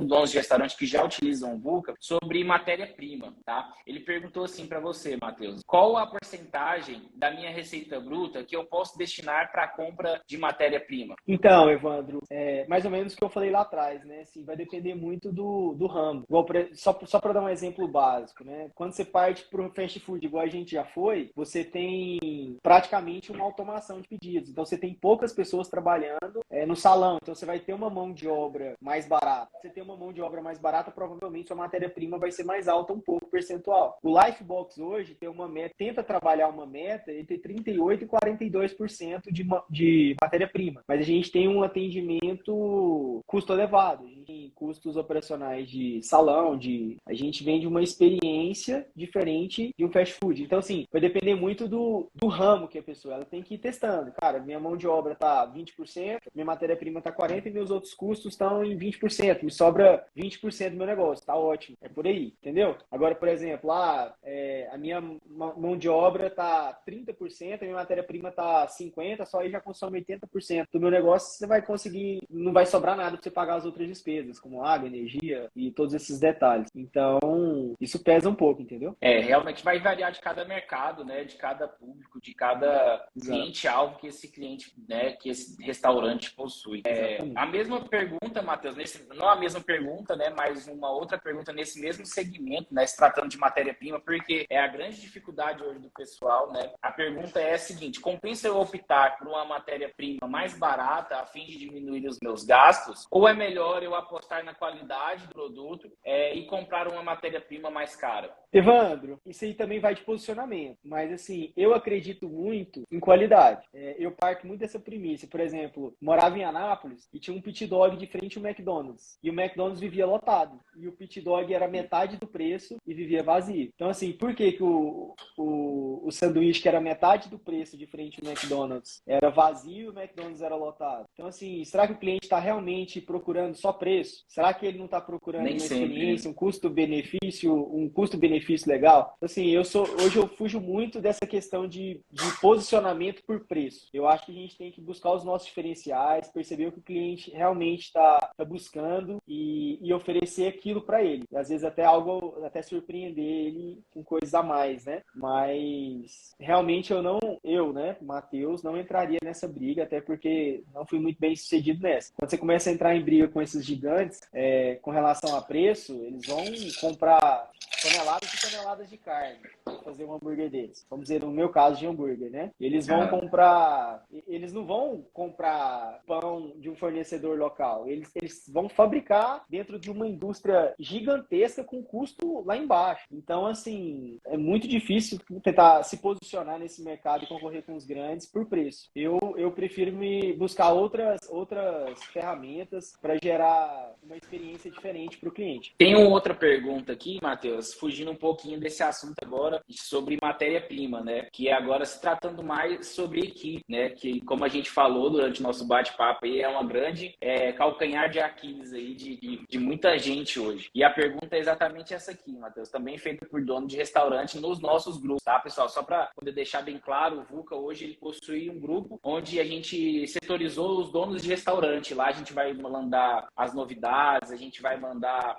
donos de restaurante que já utilizam o VUCA sobre matéria-prima, tá? Ele perguntou assim para você, Matheus, qual a porcentagem da minha receita bruta que eu posso destinar para a compra de matéria-prima? Então, Evandro, mais ou menos o que eu falei lá atrás, né? Assim, vai depender muito do ramo. Igual, só para dar um exemplo básico, né? Quando você parte para o fast food, igual a gente já foi, você tem praticamente uma automação de pedidos. Então, você tem poucas pessoas trabalhando no salão. Então, você vai ter uma mão de obra mais barata. Você tem uma mão de obra mais barata, provavelmente sua matéria-prima vai ser mais alta um pouco percentual. O Lifebox hoje tem uma meta, tenta trabalhar uma meta entre 38% e 42% de matéria-prima. Mas a gente tem um atendimento custo elevado. A gente tem custos operacionais de salão, a gente vende uma experiência diferente de um fast food. Então, assim, vai depender muito do ramo que a pessoa ela tem que ir testando. Cara, minha mão de obra tá 20%, minha matéria-prima tá 40% e meus outros custos estão em 20%. Me sobra 20% do meu negócio. Tá ótimo. É por aí, entendeu? Agora, por exemplo, a minha mão de obra tá 30%, a minha matéria-prima tá 50%, só aí já consome 80% do meu negócio. Você vai conseguir, não vai sobrar nada para você pagar as outras despesas, como água, energia e todos esses detalhes. Então, isso pesa um pouco, entendeu? Realmente vai variar de cada mercado, né? De cada público, de cada cliente-alvo que esse cliente, né? Que esse restaurante possui. A mesma pergunta, Matheus, não a mesma pergunta, né? Mas uma outra pergunta nesse mesmo segmento, né? Se tratando de matéria-prima, porque é a grande dificuldade hoje do pessoal, né? A pergunta é a seguinte: compensa eu optar por uma matéria-prima mais barata a fim de diminuir os meus gastos? Ou é melhor eu apostar na qualidade do produto e comprar uma matéria-prima mais cara? Evandro, isso aí também vai de posicionamento, mas assim, eu acredito muito em qualidade. Eu parto muito dessa premissa. Por exemplo, morava em Anápolis e tinha um pit dog de frente ao McDonald's. E o McDonald's vivia lotado. E o pit dog era metade do preço e vivia vazio. Então, assim, por que o sanduíche que era metade do preço de frente ao McDonald's era vazio e o McDonald's era lotado? Então, assim, será que o cliente está realmente procurando só preço? Será que ele não está procurando uma experiência, um custo-benefício legal? Assim, hoje eu fujo muito dessa questão de posicionamento por preço. Eu acho que a gente tem que buscar os nossos diferenciais, perceber o que o cliente realmente está buscando e oferecer aquilo para ele. E, às vezes até surpreender ele com coisas a mais, né? Mas realmente né, Matheus, não entraria nessa briga, até porque não fui muito bem sucedido nessa. Quando você começa a entrar em briga com esses gigantes, com relação a preço, eles vão comprar toneladas e toneladas de carne para fazer um hambúrguer deles. Vamos dizer, no meu caso de hambúrguer, né? Eles não vão comprar pão de um fornecedor local. Eles vão fabricar dentro de uma indústria gigantesca com custo lá embaixo. Então, assim, é muito difícil tentar se posicionar nesse mercado e concorrer com os grandes por preço. Eu prefiro buscar outras ferramentas para gerar uma experiência diferente para o cliente. Tem uma outra pergunta aqui, Matheus, fugindo um pouquinho desse assunto agora, sobre matéria-prima, né? Que é agora se tratando mais sobre equipe, né? Que, como a gente falou durante o nosso bate-papo, aí é uma grande calcanhar de Aquiles aí de muita gente hoje. E a pergunta é exatamente essa aqui, Matheus, também feita por dono de restaurante nos nossos grupos, tá, pessoal? Só para poder deixar bem claro, o VUCA hoje ele possui um grupo onde a gente setorizou os donos de restaurante. Lá a gente vai mandar as novidades, a gente vai mandar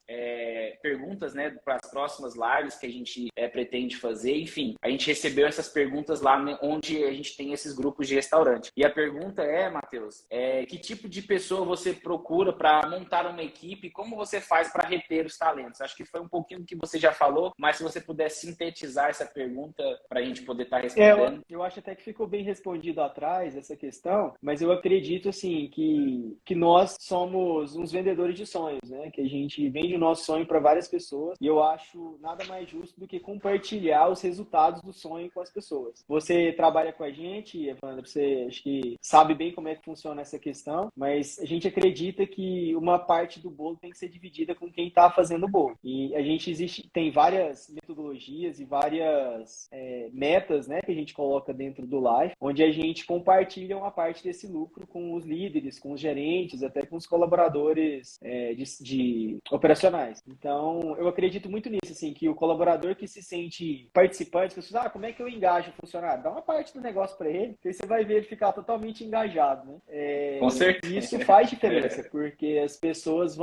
perguntas, né, para as próximas lives que a gente pretende fazer. fazer, enfim. A gente recebeu essas perguntas lá onde a gente tem esses grupos de restaurante. E a pergunta é, Matheus, que tipo de pessoa você procura para montar uma equipe? Como você faz para reter os talentos? Acho que foi um pouquinho do que você já falou, mas se você puder sintetizar essa pergunta para a gente poder estar respondendo. Eu acho até que ficou bem respondido atrás essa questão, mas eu acredito assim que nós somos uns vendedores de sonhos, né? Que a gente vende o nosso sonho para várias pessoas e eu acho nada mais justo do que compartilhar os resultados do sonho com as pessoas. Você trabalha com a gente, Evandro, você acho que sabe bem como é que funciona essa questão, mas a gente acredita que uma parte do bolo tem que ser dividida com quem está fazendo o bolo. E a gente tem várias metodologias e várias metas, né, que a gente coloca dentro do Life, onde a gente compartilha uma parte desse lucro com os líderes, com os gerentes, até com os colaboradores de operacionais. Então, eu acredito muito nisso, assim, que o colaborador que se sente participante, que você como é que eu engajo o funcionário? Dá uma parte do negócio para ele, que aí você vai ver ele ficar totalmente engajado, né? Com certeza. E isso faz diferença, porque as pessoas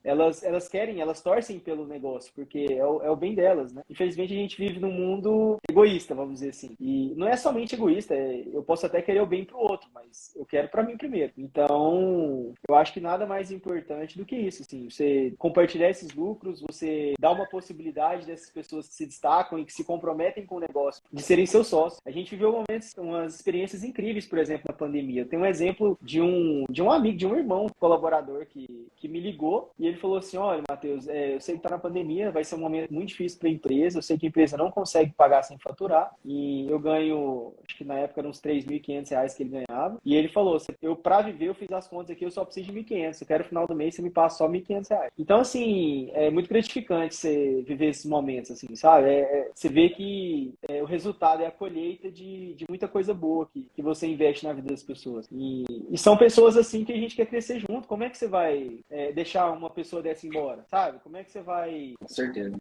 elas torcem pelo negócio, porque é o bem delas, né? Infelizmente, a gente vive num mundo egoísta, vamos dizer assim. E não é somente egoísta, eu posso até querer o bem pro outro, mas eu quero para mim primeiro. Então, eu acho que nada mais importante do que isso, assim, você compartilhar esses lucros, você dá uma possibilidade dessas pessoas que se destacam e que se comprometem com o negócio, de serem seus sócios. A gente viveu umas experiências incríveis, por exemplo, na pandemia. Eu tenho um exemplo de um amigo, de um irmão colaborador que me ligou e ele falou assim, olha, Matheus, eu sei que tá na pandemia, vai ser um momento muito difícil para a empresa, eu sei que a empresa não consegue pagar sem faturar e eu ganho, acho que na época eram uns R$3.500 que ele ganhava, e ele falou, para viver eu fiz as contas aqui, eu só preciso de R$1.500, eu quero no final do mês você me passa só R$1.500. Então, assim, é muito gratificante você viver esses momentos, assim, sabe? Você vê que o resultado é a colheita de muita coisa boa que você investe na vida das pessoas. E são pessoas, assim, que a gente quer crescer junto. Como é que você vai deixar uma pessoa dessa embora, sabe? Como é que você vai Com certeza.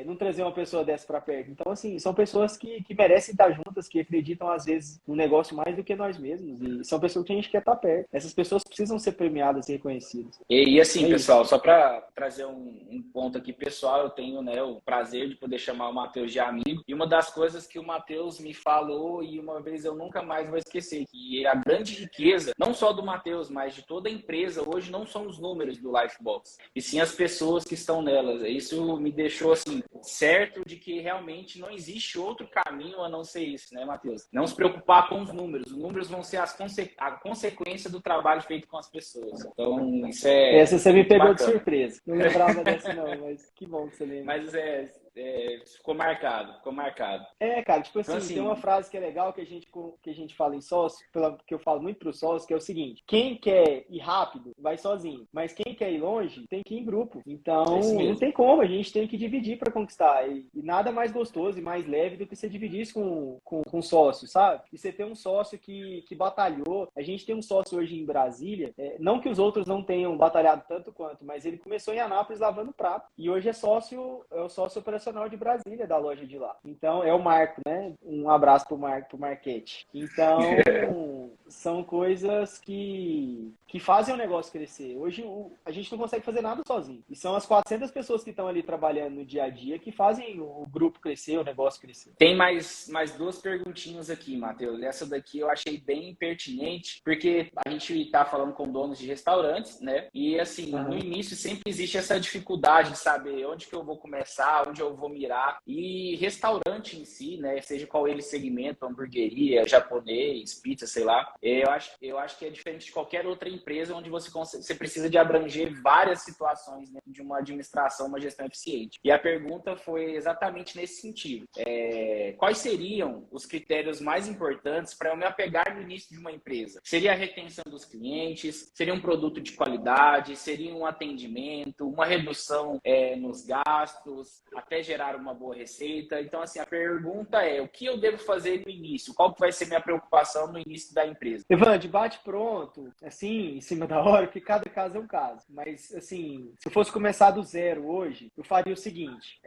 não trazer uma pessoa dessa para perto? Então, assim, são pessoas que merecem estar juntas, que acreditam, às vezes, no negócio mais do que nós mesmos. E são pessoas que a gente quer estar perto. Essas pessoas precisam ser premiadas e reconhecidas. E assim, pessoal, só para trazer um ponto aqui pessoal, eu tenho, né, o prazer de poder chamar o Matheus de amigo. E uma das coisas que o Matheus me falou, e uma vez eu nunca mais vou esquecer, que a grande riqueza, não só do Matheus, mas de toda a empresa, hoje não são os números do Lifebox, e sim as pessoas que estão nelas. Isso me deixou, assim, certo de que realmente não existe outro caminho a não ser isso, né, Matheus? Não se preocupar com os números. Os números vão ser a consequência do trabalho feito com as pessoas. Então, isso é... Essa você me pegou bacana. de surpresa. Não lembrava dessa não, mas que bom que você lembra. Mas ficou marcado. Cara, tipo assim, Então, assim, tem uma frase que é legal que a gente fala em sócio, que eu falo muito pro sócio, que é o seguinte: quem quer ir rápido, vai sozinho, mas quem quer ir longe, tem que ir em grupo. Então, não tem como, a gente tem que dividir para conquistar. E nada mais gostoso e mais leve do que você dividir isso com sócio, sabe? E você ter um sócio que batalhou. A gente tem um sócio hoje em Brasília, não que os outros não tenham batalhado tanto quanto, mas ele começou em Anápolis lavando prato. E hoje é o sócio operacional de Brasília, da loja de lá. Então, é o Marco, né? Um abraço pro Marquete. Então, são coisas que fazem o negócio crescer. Hoje, a gente não consegue fazer nada sozinho. E são as 400 pessoas que estão ali trabalhando no dia a dia que fazem o grupo crescer, o negócio crescer. Tem mais duas perguntinhas aqui, Matheus. Essa daqui eu achei bem pertinente, porque a gente tá falando com donos de restaurantes, né? E, assim, no início sempre existe essa dificuldade de saber onde que eu vou começar, onde eu vou mirar. E restaurante em si, né, seja qual ele segmento, hamburgueria, japonês, pizza, sei lá, eu acho que é diferente de qualquer outra empresa onde você precisa de abranger várias situações, né, de uma administração, uma gestão eficiente. E a pergunta foi exatamente nesse sentido. Quais seriam os critérios mais importantes para eu me apegar no início de uma empresa? Seria a retenção dos clientes? Seria um produto de qualidade? Seria um atendimento? Uma redução nos gastos? Até gerar uma boa receita? Então, assim, a pergunta é, o que eu devo fazer no início? Qual que vai ser minha preocupação no início da empresa? Evan, debate pronto, assim, em cima da hora, porque cada caso é um caso. Mas, assim, se eu fosse começar do zero hoje, eu faria o seguinte,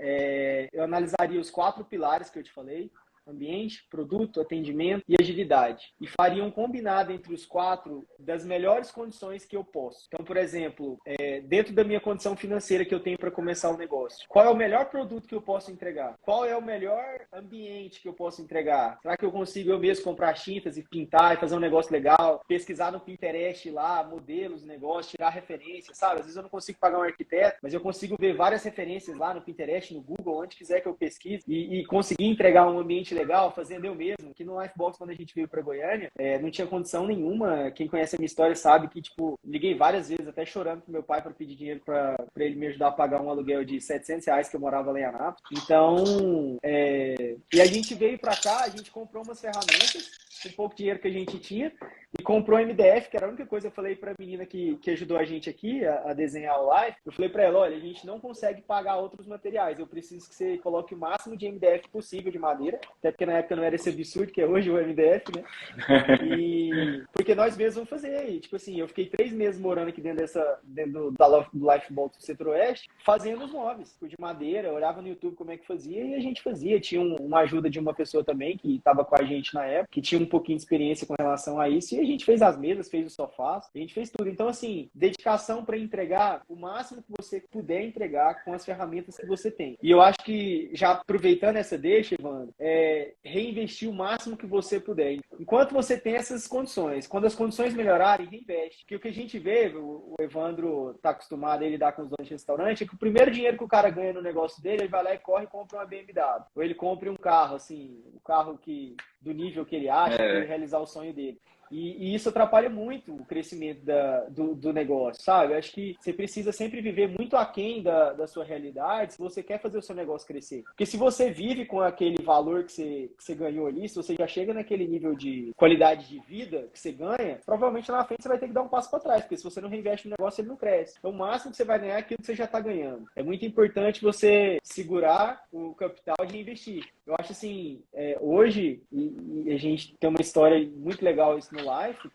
eu analisaria os 4 pilares que eu te falei, ambiente, produto, atendimento e agilidade. E faria um combinado entre os 4 das melhores condições que eu posso. Então, por exemplo, dentro da minha condição financeira que eu tenho para começar o negócio, qual é o melhor produto que eu posso entregar? Qual é o melhor ambiente que eu posso entregar? Será que eu consigo eu mesmo comprar tintas e pintar e fazer um negócio legal? Pesquisar no Pinterest lá, modelos, negócios, tirar referências, sabe? Às vezes eu não consigo pagar um arquiteto, mas eu consigo ver várias referências lá no Pinterest, no Google, onde quiser que eu pesquise e conseguir entregar um ambiente legal, fazendo eu mesmo. Que no Lifebox, quando a gente veio para Goiânia, não tinha condição nenhuma. Quem conhece a minha história sabe que, tipo, liguei várias vezes, até chorando pro meu pai para pedir dinheiro para ele me ajudar a pagar um aluguel de R$ 700 que eu morava lá em Anápolis. Então, e a gente veio para cá, a gente comprou umas ferramentas, com pouco dinheiro que a gente tinha, e comprou MDF, que era a única coisa que eu falei para a menina que ajudou a gente aqui a desenhar o live. Eu falei para ela, olha, a gente não consegue pagar outros materiais, eu preciso que você coloque o máximo de MDF possível de madeira, até porque na época não era esse absurdo que é hoje o MDF, né? E porque nós mesmos vamos fazer. E, tipo assim, eu fiquei 3 meses morando aqui dentro do Lifebox do Centro-Oeste, fazendo os móveis de madeira. Eu olhava no YouTube como é que fazia e a gente fazia. Tinha uma ajuda de uma pessoa também que estava com a gente na época, que tinha um pouquinho de experiência com relação a isso, e a gente fez as mesas, fez os sofás, a gente fez tudo. Então, assim, dedicação para entregar o máximo que você puder entregar com as ferramentas que você tem. E eu acho que, já aproveitando essa deixa, Evandro, reinvestir o máximo que você puder. Enquanto você tem essas condições, quando as condições melhorarem, reinveste. Porque o que a gente vê, o Evandro está acostumado a lidar com os donos de restaurante, é que o primeiro dinheiro que o cara ganha no negócio dele, ele vai lá e corre e compra uma BMW. Ou ele compra um carro, assim, um carro do nível que ele acha, para ele realizar o sonho dele. E isso atrapalha muito o crescimento do negócio, sabe? Eu acho que você precisa sempre viver muito aquém da sua realidade se você quer fazer o seu negócio crescer. Porque se você vive com aquele valor que você ganhou ali, se você já chega naquele nível de qualidade de vida que você ganha, provavelmente lá na frente você vai ter que dar um passo para trás, porque se você não reinveste no negócio, ele não cresce. Então o máximo que você vai ganhar é aquilo que você já está ganhando. É muito importante você segurar o capital e reinvestir. Eu acho assim, hoje, e a gente tem uma história muito legal isso no Life,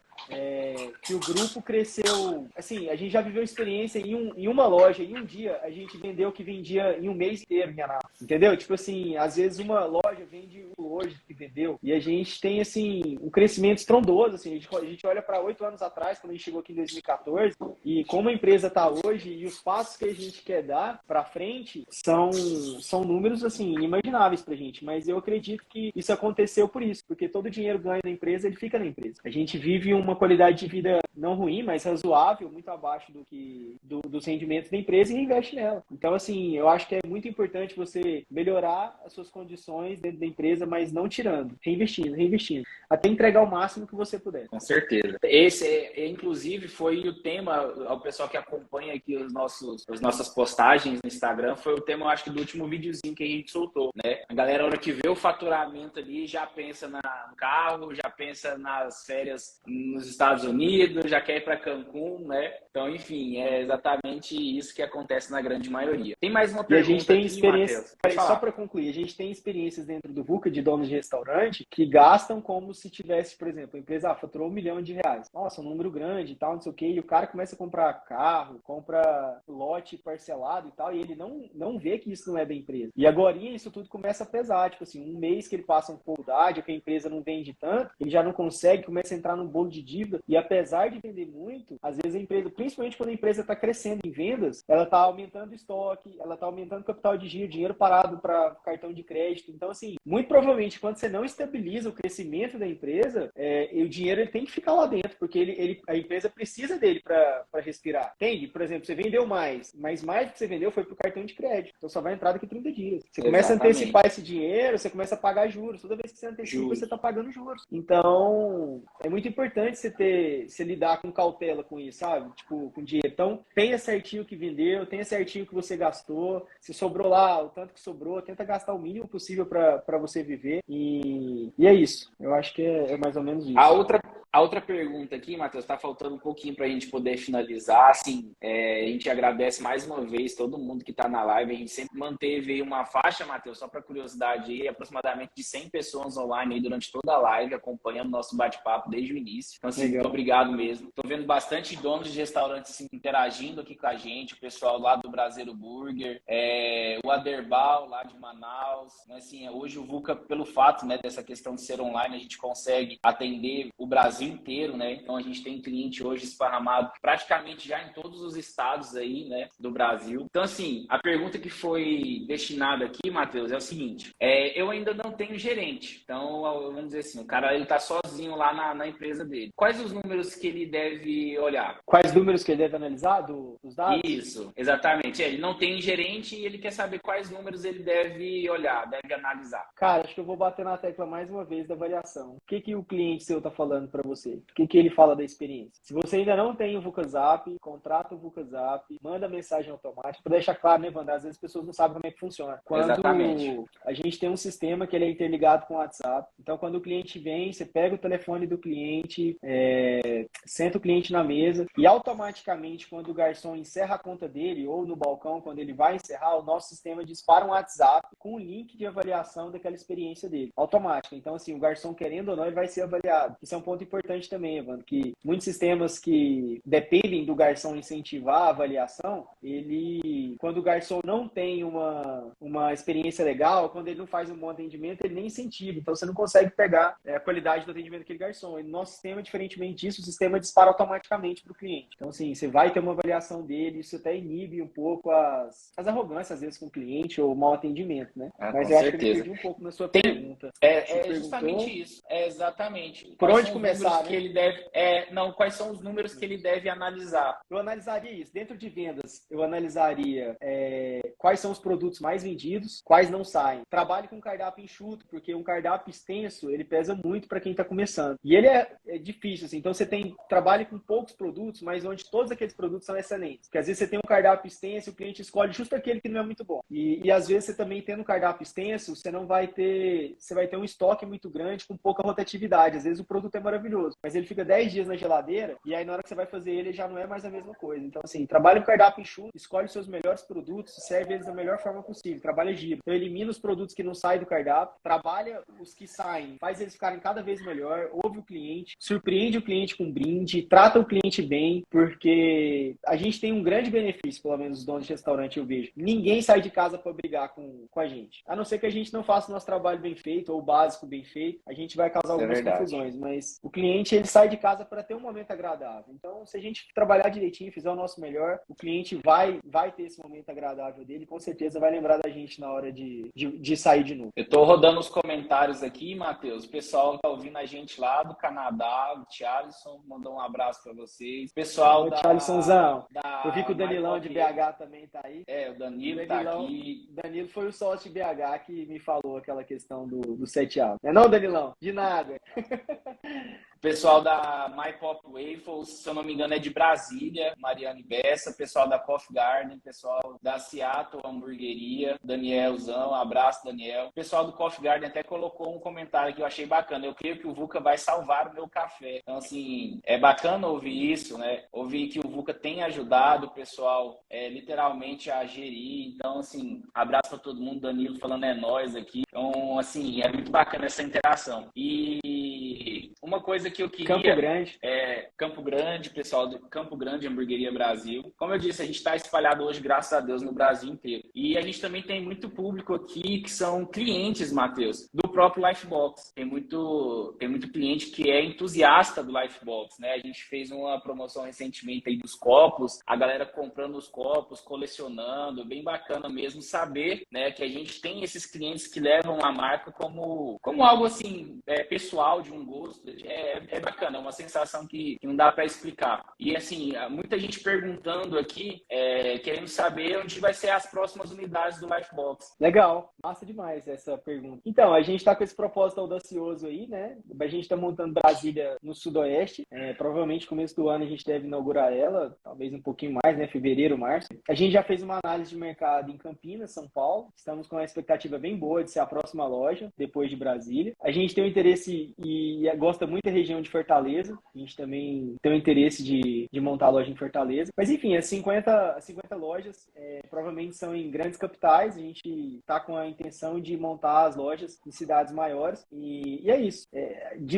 que o grupo cresceu, assim, a gente já viveu experiência em uma loja, em um dia, a gente vendeu o que vendia em um mês inteiro em Anápolis, entendeu? Tipo assim, às vezes uma loja vende hoje que vendeu, e a gente tem, assim, um crescimento estrondoso, assim, a gente olha para 8 anos atrás, quando a gente chegou aqui em 2014, e como a empresa está hoje, e os passos que a gente quer dar para frente, são números, assim, inimagináveis pra gente, mas eu acredito que isso aconteceu por isso, porque todo o dinheiro ganho na empresa, ele fica na empresa. A gente vive uma qualidade de vida não ruim, mas razoável, muito abaixo dos rendimentos da empresa e reinveste nela. Então, assim, eu acho que é muito importante você melhorar as suas condições dentro da empresa, mas não tirando, reinvestindo, até entregar o máximo que você puder. Com certeza. Esse, inclusive, foi o tema, ao pessoal que acompanha aqui as nossas postagens no Instagram, foi o tema, eu acho que do último videozinho que a gente soltou, né? A galera, na hora que vê o faturamento ali, já pensa no carro, já pensa nas férias nos Estados Unidos, já quer ir para Cancún, né? Então, enfim, é exatamente isso que acontece na grande maioria. Tem mais uma pergunta a gente tem aqui, experiência, só para concluir, a gente tem experiências dentro do VUCA de donos de restaurante que gastam como se tivesse, por exemplo, a empresa faturou R$1 milhão. Nossa, um número grande e tal, não sei o quê, e o cara começa a comprar carro, compra lote parcelado e tal, e ele não vê que isso não é da empresa. E agora isso tudo começa a pesar, tipo assim, um mês que ele passa uma dificuldade, ou que a empresa não vende tanto, ele já não consegue, começa a entrar num bolo de dívida, e apesar de vender muito, às vezes a empresa, principalmente quando a empresa está crescendo em vendas, ela está aumentando o estoque, ela está aumentando o capital de giro, dinheiro parado para cartão de crédito. Então, assim, muito provavelmente, quando você não estabiliza o crescimento da empresa, o dinheiro ele tem que ficar lá dentro, porque a empresa precisa dele para respirar. Entende? Por exemplo, você vendeu mais, mas mais do que você vendeu foi para o cartão de crédito. Então, só vai entrar daqui 30 dias. Você começa a antecipar esse dinheiro, você começa a pagar juros. Toda vez que você antecipa, você está pagando juros. Então, é muito importante você lidar com cautela com isso, sabe? Tipo, com dinheiro. Então, tenha certinho o que vendeu, tenha certinho o que você gastou. Se sobrou lá, o tanto que sobrou, tenta gastar o mínimo possível para você viver. E é isso. Eu acho que é mais ou menos isso. A outra pergunta aqui, Matheus, está faltando um pouquinho para a gente poder finalizar. Assim, a gente agradece mais uma vez todo mundo que está na live. A gente sempre manteve aí uma faixa, Matheus, só para curiosidade, aí, aproximadamente de 100 pessoas online aí durante toda a live, acompanhando o nosso bate-papo desde o início. Então, assim, muito obrigado mesmo. Estou vendo bastante donos de restaurantes assim, interagindo aqui com a gente, o pessoal lá do Brasileiro Burger, o Aderbal lá de Manaus. Assim, hoje o VUCA, pelo fato, né, dessa questão de ser online, a gente consegue atender o Brasil inteiro, né? Então a gente tem cliente hoje esparramado praticamente já em todos os estados aí, né, do Brasil. Então, assim, a pergunta que foi destinada aqui, Matheus, é o seguinte: eu ainda não tenho gerente. Então, vamos dizer assim, o cara ele tá sozinho lá na empresa dele. Quais os números que ele deve olhar? Quais números que ele deve analisar dos dados? Isso, exatamente. Ele não tem gerente e ele quer saber quais números ele deve olhar, deve analisar. Cara, acho que eu vou bater na tecla mais uma vez da avaliação. O que o cliente seu está falando para você? O que ele fala da experiência? Se você ainda não tem o VucaZap, contrata o VucaZap, manda mensagem automática, para deixar claro, né, Wander? Às vezes as pessoas não sabem como é que funciona. Quando Exatamente. a gente tem um sistema que ele é interligado com o WhatsApp, então quando o cliente vem, você pega o telefone do cliente, senta o cliente na mesa e automaticamente quando o garçom encerra a conta dele ou no balcão, quando ele vai encerrar, o nosso sistema dispara um WhatsApp com o link de avaliação daquela experiência dele, automática. Então, assim, o garçom, querendo ou não, ele vai ser avaliado. Isso é um ponto importante também, Evandro, que muitos sistemas que dependem do garçom incentivar a avaliação, quando o garçom não tem uma experiência legal, quando ele não faz um bom atendimento, ele nem incentiva. Então, você não consegue pegar a qualidade do atendimento daquele garçom. E no nosso sistema, diferentemente disso, o sistema dispara automaticamente para o cliente. Então, assim, você vai ter uma avaliação dele, isso até inibe um pouco as arrogâncias, às vezes, com o cliente ou o mau atendimento, né? Mas eu acho que eu me perdi um pouco na sua pergunta. É justamente isso. É exatamente. Por onde começar, né? Que ele deve, quais são os números que ele deve analisar? Eu analisaria isso. Dentro de vendas, eu analisaria quais são os produtos mais vendidos, quais não saem. Trabalhe com cardápio enxuto, porque um cardápio extenso, ele pesa muito para quem está começando. E ele é difícil, assim. Então, trabalhe com poucos produtos, mas onde todos aqueles produtos são excelentes. Porque às vezes você tem um cardápio extenso e o cliente escolhe justo aquele que não é muito bom. E às vezes você também tendo um cardápio extenso, você vai ter um estoque muito grande com pouca rotatividade. Às vezes o produto é maravilhoso, mas ele fica 10 dias na geladeira e aí na hora que você vai fazer ele já não é mais a mesma coisa. Então, assim, trabalha com cardápio enxuto, escolhe os seus melhores produtos, serve eles da melhor forma possível. Trabalha giro. Então, elimina os produtos que não saem do cardápio, trabalha os que saem, faz eles ficarem cada vez melhor, ouve o cliente, surpreende o cliente com brinde, trata o cliente bem, porque a gente tem um grande benefício, pelo menos os donos de restaurante, eu vejo. Ninguém sai de casa para brigar com a gente. A não ser que a gente não faça o nosso trabalho bem feito ou o básico bem feito, a gente vai causar algumas confusões, mas o cliente, ele sai de casa para ter um momento agradável. Então, se a gente trabalhar direitinho, fizer o nosso melhor, o cliente vai ter esse momento agradável dele, com certeza vai lembrar da gente na hora de sair de novo. Eu tô rodando os comentários aqui, Matheus. O pessoal tá ouvindo a gente lá do Canadá, o Thialisson, mandou um abraço para vocês. Pessoal da Thialissonzão. Eu vi que o Danilão de BH também tá aí. O Danilo tá aqui. O Danilo foi o sócio de BH que me falou aquela questão do 7A. Não, Danilão? De nada. Pessoal da My Pop Waffles, se eu não me engano, é de Brasília, Mariane Bessa, pessoal da Coffee Garden, pessoal da Seattle Hamburgueria, Danielzão, abraço, Daniel. Pessoal do Coffee Garden até colocou um comentário que eu achei bacana. Eu creio que o VUCA vai salvar o meu café. Então, assim, é bacana ouvir isso, né? Ouvir que o VUCA tem ajudado o pessoal literalmente a gerir. Então, assim, abraço para todo mundo. Danilo falando é nóis aqui. Então, assim, é muito bacana essa interação. E uma coisa que eu queria... Campo Grande, pessoal do Campo Grande Hamburgueria Brasil. Como eu disse, a gente está espalhado hoje, graças a Deus, no Brasil inteiro. E a gente também tem muito público aqui que são clientes, Matheus, do próprio Lifebox. Tem muito cliente que é entusiasta do Lifebox, né? A gente fez uma promoção recentemente aí dos copos, a galera comprando os copos, colecionando, bem bacana mesmo saber, né, que a gente tem esses clientes que levam a marca como algo assim, pessoal, de um gosto. É bacana, é uma sensação que não dá para explicar. E assim, muita gente perguntando aqui, querendo saber onde vai ser as próximas unidades do Lifebox. Legal, massa demais essa pergunta. Então, a gente está com esse propósito audacioso aí, né? A gente está montando Brasília no Sudoeste. Provavelmente, no começo do ano, a gente deve inaugurar ela, talvez um pouquinho mais, né? Fevereiro, março. A gente já fez uma análise de mercado em Campinas, São Paulo. Estamos com uma expectativa bem boa de ser a próxima loja, depois de Brasília. A gente tem um interesse e gosta muito da região de Fortaleza. A gente também tem o interesse de montar a loja em Fortaleza. Mas, enfim, as 50 lojas provavelmente são em grandes capitais. A gente está com a intenção de montar as lojas em cidades maiores. E é isso.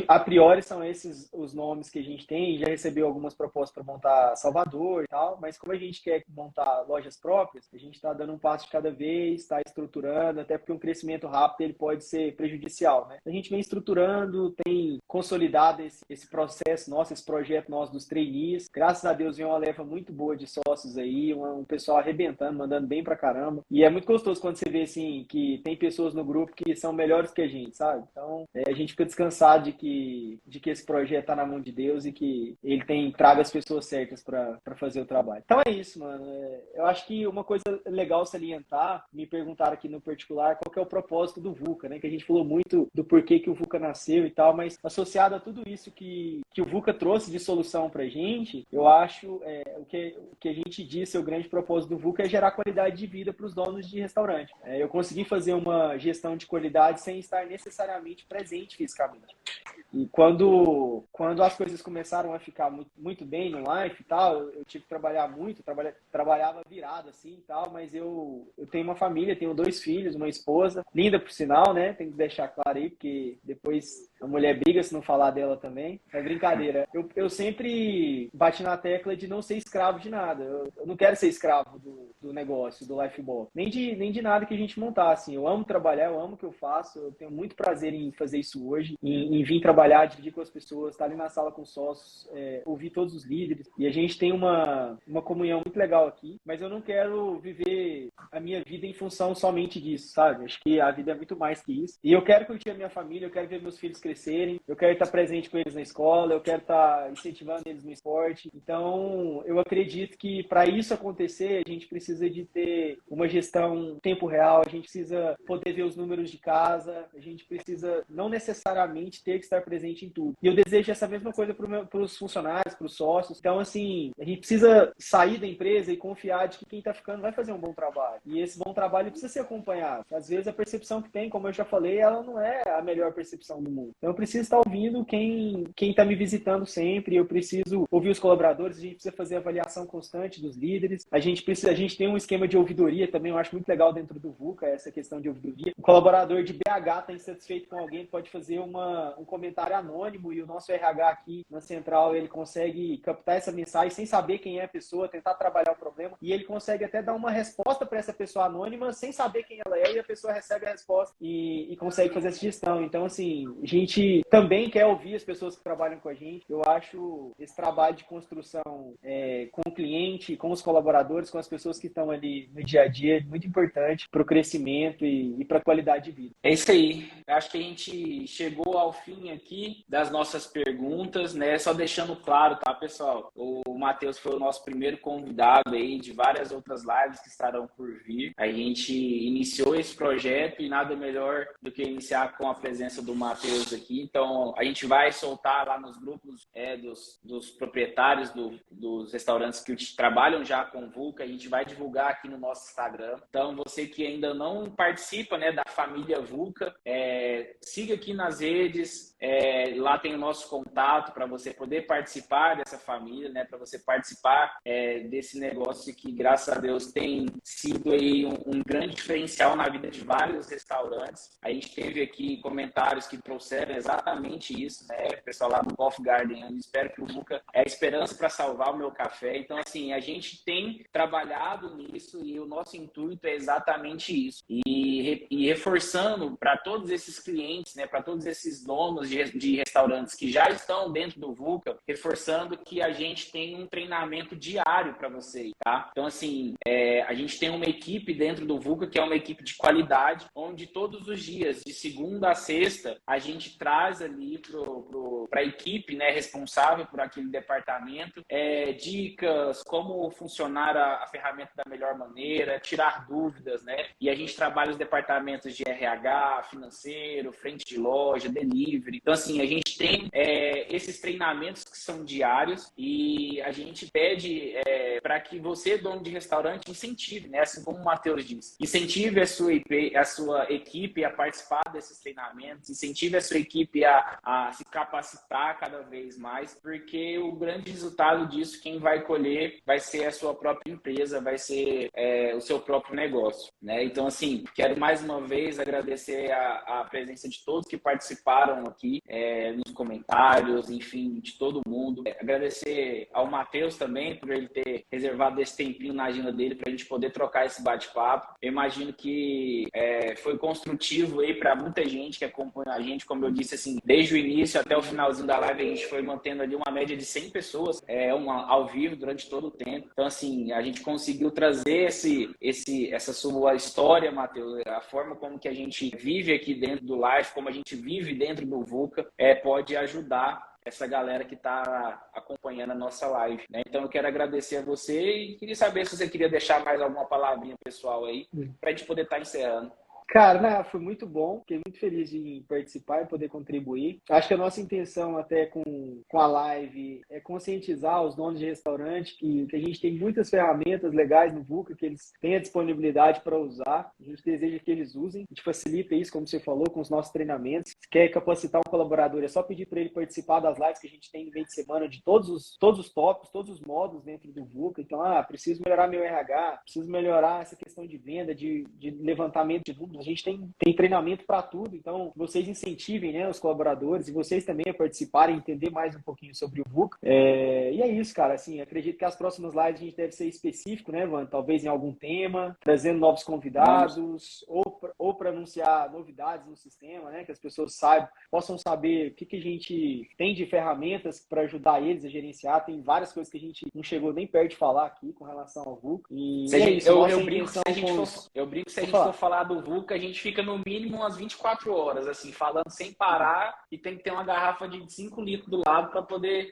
A priori são esses os nomes que a gente tem. Já recebeu algumas propostas para montar Salvador e tal. Mas como a gente quer montar lojas próprias, a gente está dando um passo de cada vez, está estruturando, até porque um crescimento rápido ele pode ser prejudicial, né? A gente vem estruturando, tem consolidado esse processo nosso, esse projeto nosso dos trainees. Graças a Deus vem uma leva muito boa de sócios aí, um pessoal arrebentando, mandando bem pra caramba. E é muito gostoso quando você vê, assim, que tem pessoas no grupo que são melhores que a gente, sabe? Então, a gente fica descansado de que esse projeto tá na mão de Deus e que ele traga as pessoas certas pra fazer o trabalho. Então é isso, mano. Eu acho que uma coisa legal salientar, me perguntaram aqui no particular, qual que é o propósito do VUCA, né? Que a gente falou muito do porquê que o VUCA nasceu e tal, mas associado a tudo isso que o VUCA trouxe de solução pra gente, eu acho o que a gente disse, o grande propósito do VUCA é gerar qualidade de vida para os donos de restaurante. Eu consegui fazer uma gestão de qualidade sem estar necessariamente presente fisicamente. E quando as coisas começaram a ficar muito, muito bem no life e tal, eu tive que trabalhar muito, trabalhava virado assim e tal, mas eu tenho uma família, tenho 2 filhos, uma esposa, linda por sinal, né? Tem que deixar claro aí, porque depois a mulher briga se não falar dela também. É brincadeira. Eu sempre bati na tecla de não ser escravo de nada. Eu não quero ser escravo do negócio, do Lifeball. Nem de nada que a gente montar, assim. Eu amo trabalhar, eu amo o que eu faço, eu tenho muito prazer em fazer isso hoje, em vir trabalhar, dividir com as pessoas, estar ali na sala com os sócios, ouvir todos os líderes. E a gente tem uma comunhão muito legal aqui, mas eu não quero viver a minha vida em função somente disso, sabe? Acho que a vida é muito mais que isso. E eu quero curtir a minha família, eu quero ver meus filhos crescerem, eu quero estar presente com eles na escola, eu quero estar incentivando eles no esporte. Então, eu acredito que para isso acontecer, a gente precisa de ter uma gestão em tempo real, a gente precisa poder ver os números de casa, a gente precisa não necessariamente ter que estar presente em tudo. E eu desejo essa mesma coisa para os funcionários, para os sócios. Então, assim, a gente precisa sair da empresa e confiar de que quem está ficando vai fazer um bom trabalho. E esse bom trabalho precisa ser acompanhado. Às vezes a percepção que tem, como eu já falei, ela não é a melhor percepção do mundo. Então eu preciso estar ouvindo quem está me visitando sempre, eu preciso ouvir os colaboradores, a gente precisa fazer avaliação constante dos líderes, a gente tem um esquema de ouvidoria também, eu acho muito legal dentro do VUCA, essa questão de ouvidoria. O colaborador de BH está insatisfeito com alguém, pode fazer um comentário anônimo e o nosso RH aqui na central, ele consegue captar essa mensagem sem saber quem é a pessoa, tentar trabalhar o problema, e ele consegue até dar uma resposta para essa pessoa anônima sem saber quem ela é, e a pessoa recebe a resposta e consegue fazer essa gestão. Então, assim, a gente também quer ouvir as pessoas que trabalham com a gente. Eu acho esse trabalho de construção com o cliente, com os colaboradores, com as pessoas que estão ali no dia a dia, muito importante para o crescimento e para a qualidade de vida. É isso aí. Acho que a gente chegou ao fim aqui das nossas perguntas, né? Só deixando claro, tá, pessoal? O Matheus foi o nosso primeiro convidado aí de várias outras lives que estarão por vir. A gente iniciou esse projeto e nada melhor do que iniciar com a presença do Matheus aqui. Então, a gente vai soltar lá nos grupos dos proprietários dos restaurantes que trabalham já com o VUCA. A gente vai divulgar aqui no nosso Instagram. Então, você que ainda não participa, né, da família VUCA, siga aqui nas redes. Lá tem o nosso contato para você poder participar dessa família, né, para você participar desse negócio que, graças a Deus, tem sido aí um grande diferencial na vida de vários restaurantes. A gente teve aqui comentários que trouxeram exatamente isso, né? O pessoal lá do Coffee Garden, eu espero que o VUCA é a esperança para salvar o meu café. Então, assim, a gente tem trabalhado nisso e o nosso intuito é exatamente isso. E reforçando para todos esses clientes, né, para todos esses donos de restaurantes que já estão dentro do VUCA, reforçando que a gente tem um treinamento diário para vocês, tá? Então, assim, a gente tem uma equipe dentro do VUCA que é uma equipe de qualidade, onde todos os dias, de segunda a sexta, a gente traz ali para a equipe, né, responsável por aquele departamento, dicas, como funcionar a ferramenta da melhor maneira, tirar dúvidas, né? E a gente trabalha os departamentos de RH, financeiro, frente de loja, delivery. Então, assim, a gente tem esses treinamentos que são diários e a gente pede para que você, dono de restaurante, incentive, né? Assim como o Matheus disse, incentive a sua equipe a participar desses treinamentos, incentive a sua equipe a se capacitar cada vez mais, porque o grande resultado disso, quem vai colher vai ser a sua própria empresa, vai ser o seu próprio negócio, né? Então, assim, quero mais uma vez agradecer a presença de todos que participaram aqui, nos comentários, enfim, de todo mundo. Agradecer ao Matheus também por ele ter reservado esse tempinho na agenda dele para a gente poder trocar esse bate-papo. Eu imagino que foi construtivo aí para muita gente que acompanha a gente, como eu disse, assim, desde o início até o finalzinho da live, a gente foi mantendo ali uma média de 100 pessoas ao vivo durante todo o tempo. Então, assim, a gente conseguiu trazer essa sua história, Matheus, a forma como que a gente vive aqui dentro do Life, como a gente vive dentro do VUCA, pode ajudar essa galera que está acompanhando a nossa live, né? Então, eu quero agradecer a você e queria saber se você queria deixar mais alguma palavrinha pessoal aí para a gente poder estar encerrando. Cara, né, foi muito bom, fiquei muito feliz de participar e poder contribuir. Acho que a nossa intenção até com a live é conscientizar os donos de restaurante que a gente tem muitas ferramentas legais no VUCA, que eles têm a disponibilidade para usar. A gente deseja que eles usem. A gente facilita isso, como você falou, com os nossos treinamentos. Se quer capacitar um colaborador, é só pedir para ele participar das lives que a gente tem no meio de semana de todos os tópicos, todos os modos dentro do VUCA. Então, preciso melhorar meu RH, preciso melhorar essa questão de venda, de levantamento de números. A gente tem treinamento para tudo, então vocês incentivem, né, os colaboradores e vocês também a participarem, entender mais um pouquinho sobre o VUCA. E é isso, cara. Assim, acredito que as próximas lives a gente deve ser específico, né, Van? Talvez em algum tema, trazendo novos convidados, ou para anunciar novidades no sistema, né, que as pessoas possam saber o que a gente tem de ferramentas para ajudar eles a gerenciar. Tem várias coisas que a gente não chegou nem perto de falar aqui com relação ao VUCA. Eu brinco que se a gente for falar do VUCA, a gente fica no mínimo umas 24 horas, assim, falando sem parar, e tem que ter uma garrafa de 5 litros do lado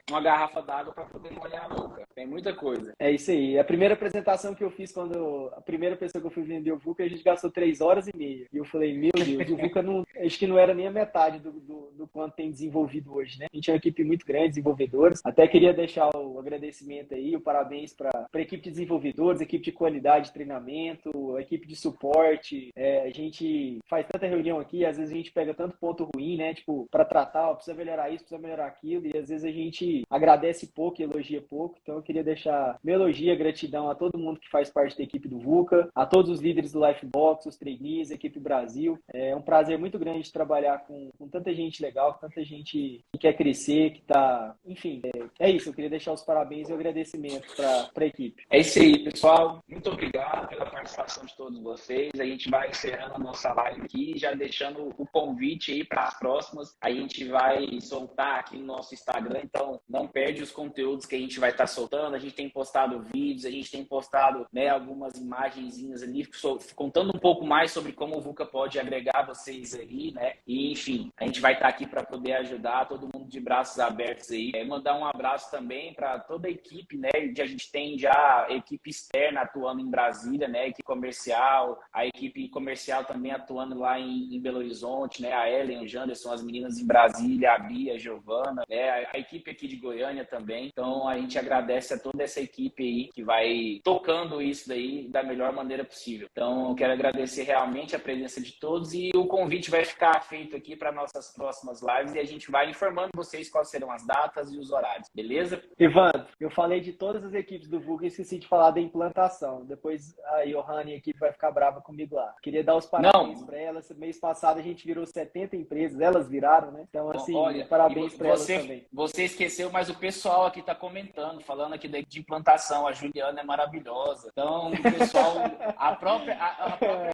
uma garrafa d'água para poder molhar a boca. Tem muita coisa. É isso aí. A primeira apresentação que eu fiz a primeira pessoa que eu fui vender o VUCA, a gente gastou 3 horas e meia. E eu falei, meu Deus, o VUCA acho que não era nem a metade do quanto tem desenvolvido hoje, né? A gente é uma equipe muito grande, desenvolvedores. Até queria deixar o agradecimento aí, o parabéns para a equipe de desenvolvedores, equipe de qualidade de treinamento, a equipe de suporte. A gente faz tanta reunião aqui, às vezes a gente pega tanto ponto ruim, né? Tipo, para tratar, precisa melhorar isso, precisa melhorar aquilo, e às vezes a gente agradece pouco e elogia pouco. Então eu queria deixar meu elogio, gratidão a todo mundo que faz parte da equipe do VUCA, a todos os líderes do Lifebox, os trainees, a equipe Brasil. É um prazer muito grande trabalhar com tanta gente legal, com tanta gente que quer crescer, que tá... Enfim, é isso. Eu queria deixar os parabéns e o agradecimento para a equipe. É isso aí, pessoal. Muito obrigado pela participação de todos vocês. A gente vai encerrando a nossa live aqui, já deixando o convite aí para as próximas. A gente vai soltar aqui no nosso Instagram, então não perde os conteúdos que a gente vai estar soltando. A gente tem postado vídeos, a gente tem postado, né, algumas imagenzinhas ali, contando um pouco mais sobre como o VUCA pode agregar vocês aí, né? E, enfim, a gente vai estar aqui para poder ajudar todo mundo de braços abertos aí. Mandar um abraço também para toda a equipe, né? A gente tem já equipe externa atuando em Brasília, né? Equipe comercial, a equipe comercial também atuando lá em Belo Horizonte, né? A Ellen, o Janderson, as meninas em Brasília, a Bia, a Giovana, né? A equipe aqui de Goiânia também. Então, a gente agradece a toda essa equipe aí que vai tocando isso daí da melhor maneira possível. Então, eu quero agradecer realmente a presença de todos e o convite vai ficar feito aqui para nossas próximas lives e a gente vai informando vocês quais serão as datas e os horários, beleza? Evandro, eu falei de todas as equipes do VUCA e esqueci de falar da implantação. Depois a Johanna e a equipe vai ficar brava comigo lá. Queria dar os parabéns para elas. Mês passado a gente virou 70 empresas, elas viraram, né? Então, assim, olha, parabéns para elas também. Você esqueceu, mas o pessoal aqui está comentando, falando aqui de implantação. A Juliana é maravilhosa. Então, o pessoal, a própria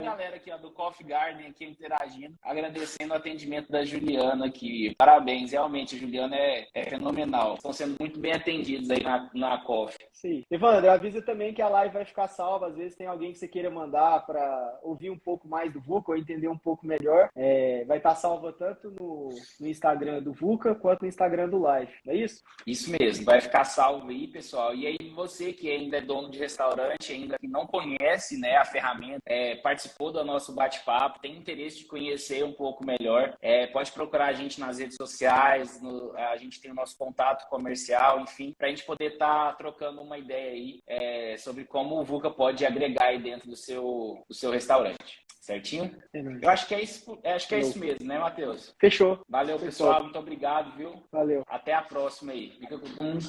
galera aqui ó, do Coffee Coffee Garden aqui interagindo, agradecendo o atendimento da Juliana aqui. Parabéns, realmente, a Juliana é fenomenal. Estão sendo muito bem atendidos aí na Coffee. Sim. Evandro, avisa também que a live vai ficar salva. Às vezes tem alguém que você queira mandar para ouvir um pouco mais do VUCA ou entender um pouco melhor. Vai estar salva tanto no Instagram do VUCA quanto no Instagram do Live. Não é isso? Isso mesmo, vai ficar salvo aí, pessoal. E aí, você que ainda é dono de restaurante, ainda que não conhece, né, a ferramenta, participou do nosso bate-papo, tem interesse de conhecer um pouco melhor, pode procurar a gente nas redes sociais, a gente tem o nosso contato comercial, enfim, para a gente poder estar trocando uma ideia aí sobre como o VUCA pode agregar aí dentro do seu restaurante. Certinho? Eu acho que é isso mesmo, né, Matheus? Fechou. Valeu, pessoal. Muito obrigado, viu? Valeu. Até a próxima aí. Fica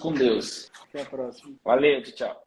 com Deus. Até a próxima. Valeu, tchau.